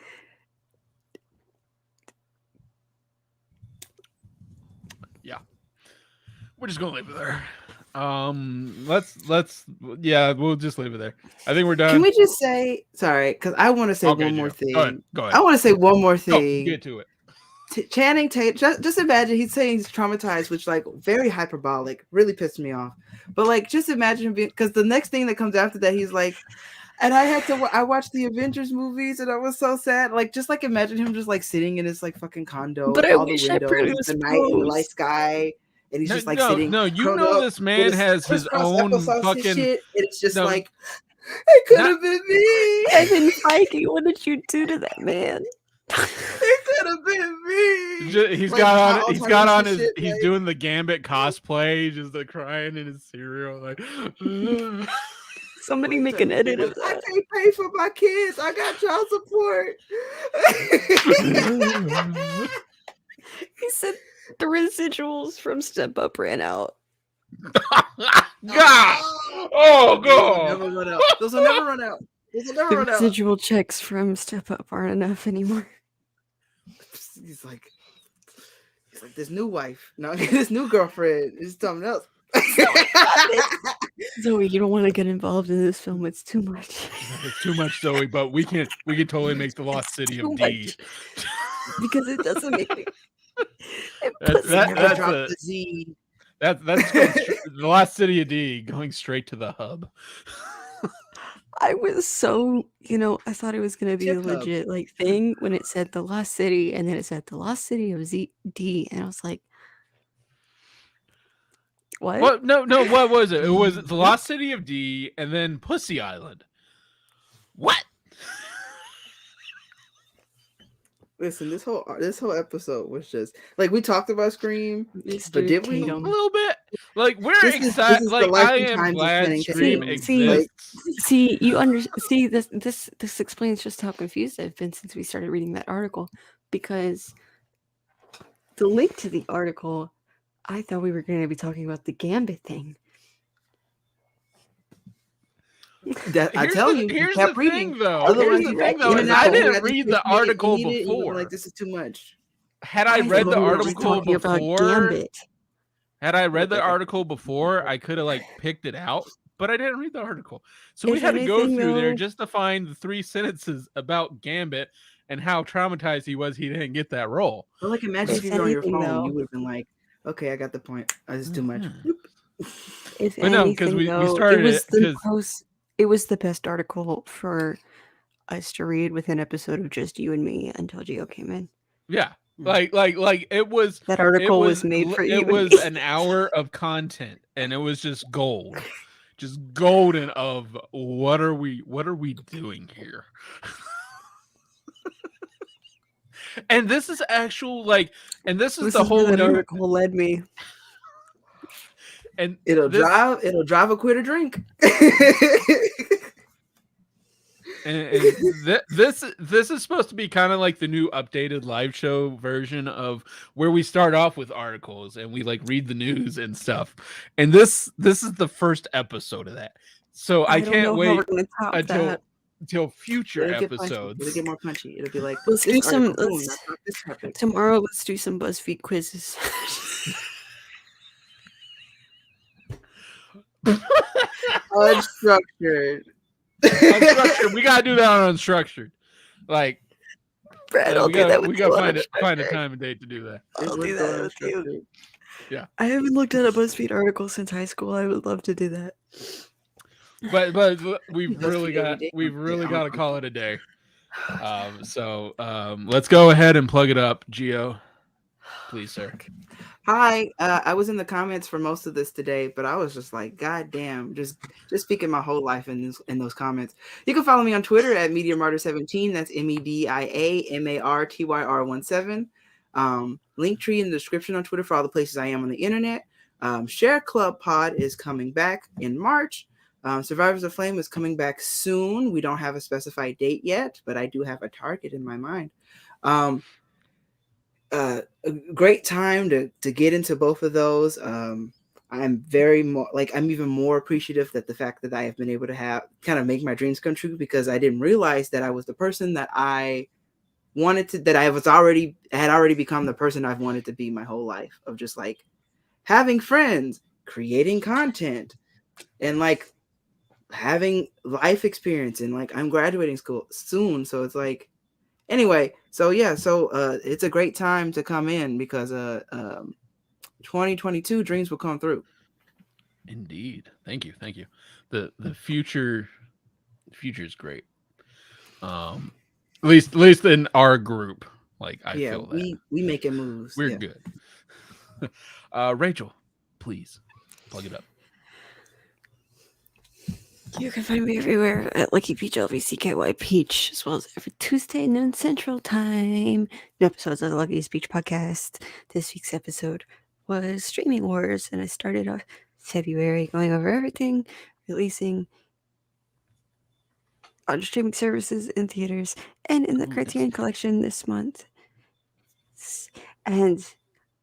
Speaker 2: Yeah, we're just gonna leave it there. We'll just leave it there. I think we're done.
Speaker 3: Can we just say sorry? Because I want to say one more thing.
Speaker 2: Go ahead.
Speaker 3: I want to say one more thing.
Speaker 2: Get to it.
Speaker 3: Channing Tatum, just imagine he's saying he's traumatized, which like very hyperbolic, really pissed me off. But like, just imagine being, because the next thing that comes after that, he's like, And I watched the Avengers movies and I was so sad. Like, just like imagine him just like sitting in his like fucking condo
Speaker 1: But
Speaker 3: with
Speaker 1: I
Speaker 3: all the
Speaker 1: wish I
Speaker 3: windows,
Speaker 1: produced
Speaker 3: the night and the light
Speaker 1: posts.
Speaker 3: sky. And he's just like sitting
Speaker 2: No, you
Speaker 3: curled
Speaker 2: know
Speaker 3: up
Speaker 2: this
Speaker 3: with
Speaker 2: man
Speaker 3: his
Speaker 2: has his
Speaker 3: crisscross
Speaker 2: own
Speaker 3: applesauce and
Speaker 2: fucking
Speaker 3: shit. And it's just
Speaker 2: no,
Speaker 3: like, it could
Speaker 2: not
Speaker 3: have been me.
Speaker 1: Kevin Feige, what did you do to that man?
Speaker 3: It could have been me.
Speaker 2: he's
Speaker 3: Like,
Speaker 2: got on
Speaker 3: Alzheimer's and
Speaker 2: his
Speaker 3: shit,
Speaker 2: he's
Speaker 3: like,
Speaker 2: doing the Gambit cosplay, just like crying in his cereal, like
Speaker 1: Somebody make
Speaker 3: like,
Speaker 1: an edit of
Speaker 3: I
Speaker 1: that.
Speaker 3: can't pay for my kids. I got child support.
Speaker 1: He said the residuals from Step Up ran out.
Speaker 2: God. Oh
Speaker 3: Those will
Speaker 2: God.
Speaker 3: never run out. Those will never run out. Those will never
Speaker 1: The
Speaker 3: run out.
Speaker 1: residual checks from Step Up aren't enough anymore.
Speaker 3: He's like, this new wife. No, this new girlfriend is something else.
Speaker 1: Zoe, you don't want to get involved in this film. It's too much.
Speaker 2: It's too much, Zoe, but we can totally make the Lost City
Speaker 1: Too
Speaker 2: of D.
Speaker 1: much. Because it doesn't make me. It
Speaker 2: That-
Speaker 1: puts
Speaker 2: that-
Speaker 1: me
Speaker 3: Never
Speaker 2: that's
Speaker 3: drop
Speaker 2: a-
Speaker 3: the Z.
Speaker 2: That's the Lost City of D going straight to the hub.
Speaker 1: I was so, I thought it was going to be a
Speaker 3: Tip hub.
Speaker 1: legit like thing when it said the Lost City and then it said the Lost City of D, and I was like, what?
Speaker 2: What? No, what was it? It was the Lost City of D and then Pussy Island. What?
Speaker 3: Listen, this whole episode was just like we talked about Scream,
Speaker 1: Mr.
Speaker 3: but did we?
Speaker 2: A
Speaker 1: Tatum.
Speaker 2: little bit. Like we're
Speaker 3: This is
Speaker 2: excited.
Speaker 3: the
Speaker 2: Like
Speaker 3: life
Speaker 2: I
Speaker 3: and
Speaker 2: am
Speaker 3: times of
Speaker 2: glad
Speaker 3: Channing
Speaker 2: Scream
Speaker 3: Tatum.
Speaker 2: exists.
Speaker 1: See, see, this explains just how confused I've been since we started reading that article, because the link to the article, I thought we were going to be talking about the Gambit thing.
Speaker 3: I tell you,
Speaker 2: here's
Speaker 3: kept
Speaker 2: the
Speaker 3: reading.
Speaker 2: thing, though.
Speaker 3: Otherwise,
Speaker 2: Here's the
Speaker 3: you
Speaker 2: thing,
Speaker 3: read
Speaker 2: though.
Speaker 3: it,
Speaker 2: Is
Speaker 3: and
Speaker 2: I
Speaker 3: told you
Speaker 2: didn't
Speaker 3: at the
Speaker 2: read
Speaker 3: first
Speaker 2: the
Speaker 3: minute you
Speaker 2: article
Speaker 3: need it, and you were
Speaker 2: before.
Speaker 3: like, this is too much.
Speaker 2: Had I
Speaker 1: thought
Speaker 2: read the
Speaker 1: we were
Speaker 2: article
Speaker 1: talking about
Speaker 2: before,
Speaker 1: Gambit.
Speaker 2: had I read the article before, I could have like picked it out. But I didn't read the article, so we
Speaker 1: If
Speaker 2: had to go
Speaker 1: anything,
Speaker 2: through there
Speaker 1: though-
Speaker 2: just to find the 3 sentences about Gambit and how traumatized he was. He didn't get that role.
Speaker 3: But like, imagine if
Speaker 1: If
Speaker 3: you were on your
Speaker 1: anything,
Speaker 3: phone,
Speaker 1: though-
Speaker 3: you would have been like, okay, I got the point. This is too much.
Speaker 1: If
Speaker 2: But no, 'cause
Speaker 1: anything,
Speaker 2: we
Speaker 1: though,
Speaker 2: started
Speaker 1: it was
Speaker 2: it
Speaker 1: the
Speaker 2: 'cause-
Speaker 1: it was the best article for us to read with an episode of just you and me until Gio came in.
Speaker 2: Yeah, like it was.
Speaker 1: That article
Speaker 2: it
Speaker 1: was made for you.
Speaker 2: It
Speaker 1: and
Speaker 2: was
Speaker 1: me.
Speaker 2: an hour of content, and it was just gold, just golden. Of what are we doing here? And this is actual and this is
Speaker 1: This
Speaker 2: the
Speaker 1: is where
Speaker 2: whole
Speaker 1: that
Speaker 2: new,
Speaker 1: article led me.
Speaker 2: and
Speaker 3: It'll
Speaker 2: this-
Speaker 3: drive a quit a drink.
Speaker 2: And this is supposed to be kind of like the new updated live show version of where we start off with articles and we like read the news and stuff. And this is the first episode of that. So I
Speaker 1: don't know
Speaker 2: can't
Speaker 1: how
Speaker 2: wait
Speaker 1: we're gonna top
Speaker 2: until
Speaker 1: that.
Speaker 2: future
Speaker 3: It'll get punchy.
Speaker 2: episodes.
Speaker 3: It'll get more punchy. It'll be like,
Speaker 1: Let's
Speaker 3: this
Speaker 1: do some.
Speaker 3: article, boom,
Speaker 1: Let's,
Speaker 3: that's not this happened.
Speaker 1: tomorrow, let's do some BuzzFeed quizzes.
Speaker 3: Unstructured.
Speaker 2: Unstructured. We gotta do that on unstructured. Like
Speaker 1: Brad,
Speaker 2: yeah,
Speaker 1: I'll
Speaker 2: we
Speaker 1: do
Speaker 2: gotta,
Speaker 1: that with
Speaker 2: we
Speaker 1: you
Speaker 2: gotta
Speaker 1: on
Speaker 2: find a
Speaker 1: Unstructured.
Speaker 2: time and date to do that.
Speaker 1: I'll do that with you.
Speaker 2: Yeah.
Speaker 1: I haven't looked at a BuzzFeed article since high school. I would love to do that.
Speaker 2: But we've
Speaker 3: Let's
Speaker 2: really
Speaker 3: do it
Speaker 2: got
Speaker 3: every day.
Speaker 2: we've really
Speaker 3: Yeah,
Speaker 2: got to
Speaker 3: I'm-
Speaker 2: call it a day. So let's go ahead and plug it up, Gio. Please, sir.
Speaker 3: Hi, I was in the comments for most of this today, but I was just like, God damn, just speaking my whole life in those comments. You can follow me on Twitter at MediaMartyr17. That's MEDIAMARTYR17. Linktree in the description on Twitter for all the places I am on the internet. Share Club Pod is coming back in March. Survivors of Flame is coming back soon. We don't have a specified date yet, but I do have a target in my mind. A great time to get into both of those. I'm I'm even more appreciative that the fact that I have been able to make my dreams come true, because I didn't realize that I was the person that I wanted to, that I had already become the person I've wanted to be my whole life, of just like having friends, creating content, and like having life experience, and like I'm graduating school soon. So it's like, anyway, so yeah, it's a great time to come in, because 2022 dreams will come through.
Speaker 2: Indeed. Thank you. The future The future is great. At least in our group, like I feel that
Speaker 3: we making moves.
Speaker 2: we're good. Rachel, please plug it up.
Speaker 1: You can find me everywhere at Lucky Peach, LVCKY Peach, as well as every Tuesday, noon Central Time. New episodes of the Lucky's Peach podcast. This week's episode was Streaming Wars, and I started off February going over everything releasing on streaming services, in theaters, and in the Criterion Collection this month. And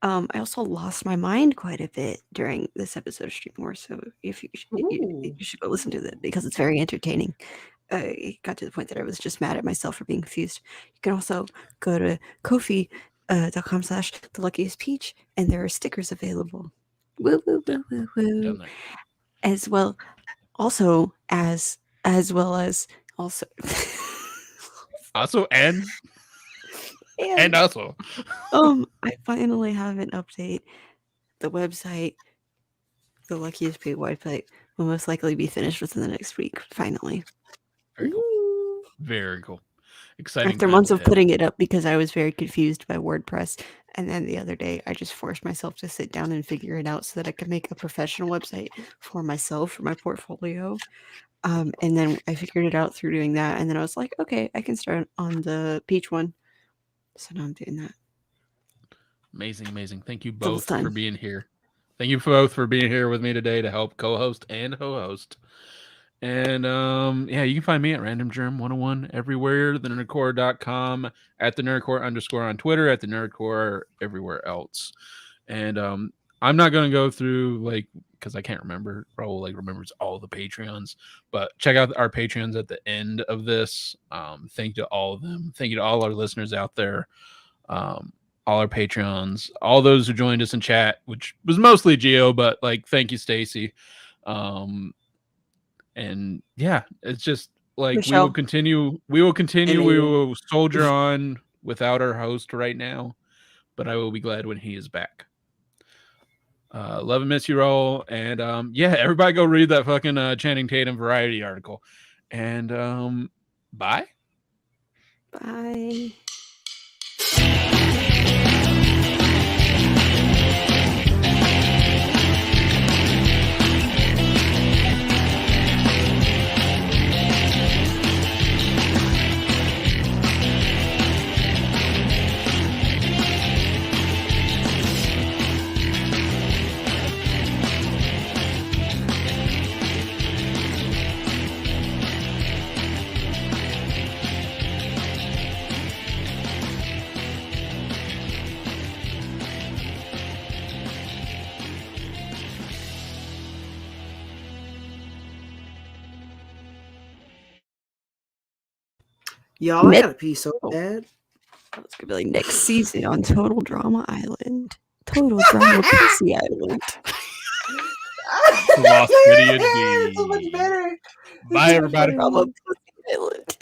Speaker 1: I also lost my mind quite a bit during this episode of Stream Wars, so if you should go listen to that because it's very entertaining. It got to the point that I was just mad at myself for being confused. You can also go to Ko-fi.com/theluckiestpeach, and there are stickers available. Woo woo woo woo woo. As well as I finally have an update. The website, the Luckiest Peach website, will most likely be finished within the next week. Finally.
Speaker 2: Very cool. Very cool. Exciting.
Speaker 1: After months of putting it up because I was very confused by WordPress, and then the other day I just forced myself to sit down and figure it out so that I could make a professional website for myself, for my portfolio. And then I figured it out through doing that, and then I was like, okay, I can start on the Peach one. So now I'm doing that.
Speaker 2: Amazing. Thank you both for being here. Thank you both for being here with me today to help co-host and ho-host. And you can find me at randomgerm101 everywhere, thenerdcore.com, at thenerdcore_ on Twitter, at thenerdcore everywhere else. And I'm not going to go through because I can't remember. Raul remembers all the Patreons, but check out our Patreons at the end of this. Thank you to all of them. Thank you to all our listeners out there. All our Patreons, all those who joined us in chat, which was mostly Geo, but thank you, Stacy. And yeah, it's just
Speaker 1: Michelle.
Speaker 2: we will continue. We will soldier on without our host right now, but I will be glad when he is back. Love and miss you all. And everybody go read that fucking Channing Tatum Variety article. And bye.
Speaker 1: Bye.
Speaker 3: Y'all, I gotta pee so bad.
Speaker 1: It's gonna be next season on Total Drama Island. Total Drama Pussy Island.
Speaker 2: Lost City indeed.
Speaker 3: So much better.
Speaker 2: Bye, everybody.
Speaker 1: Drama Pussy Island.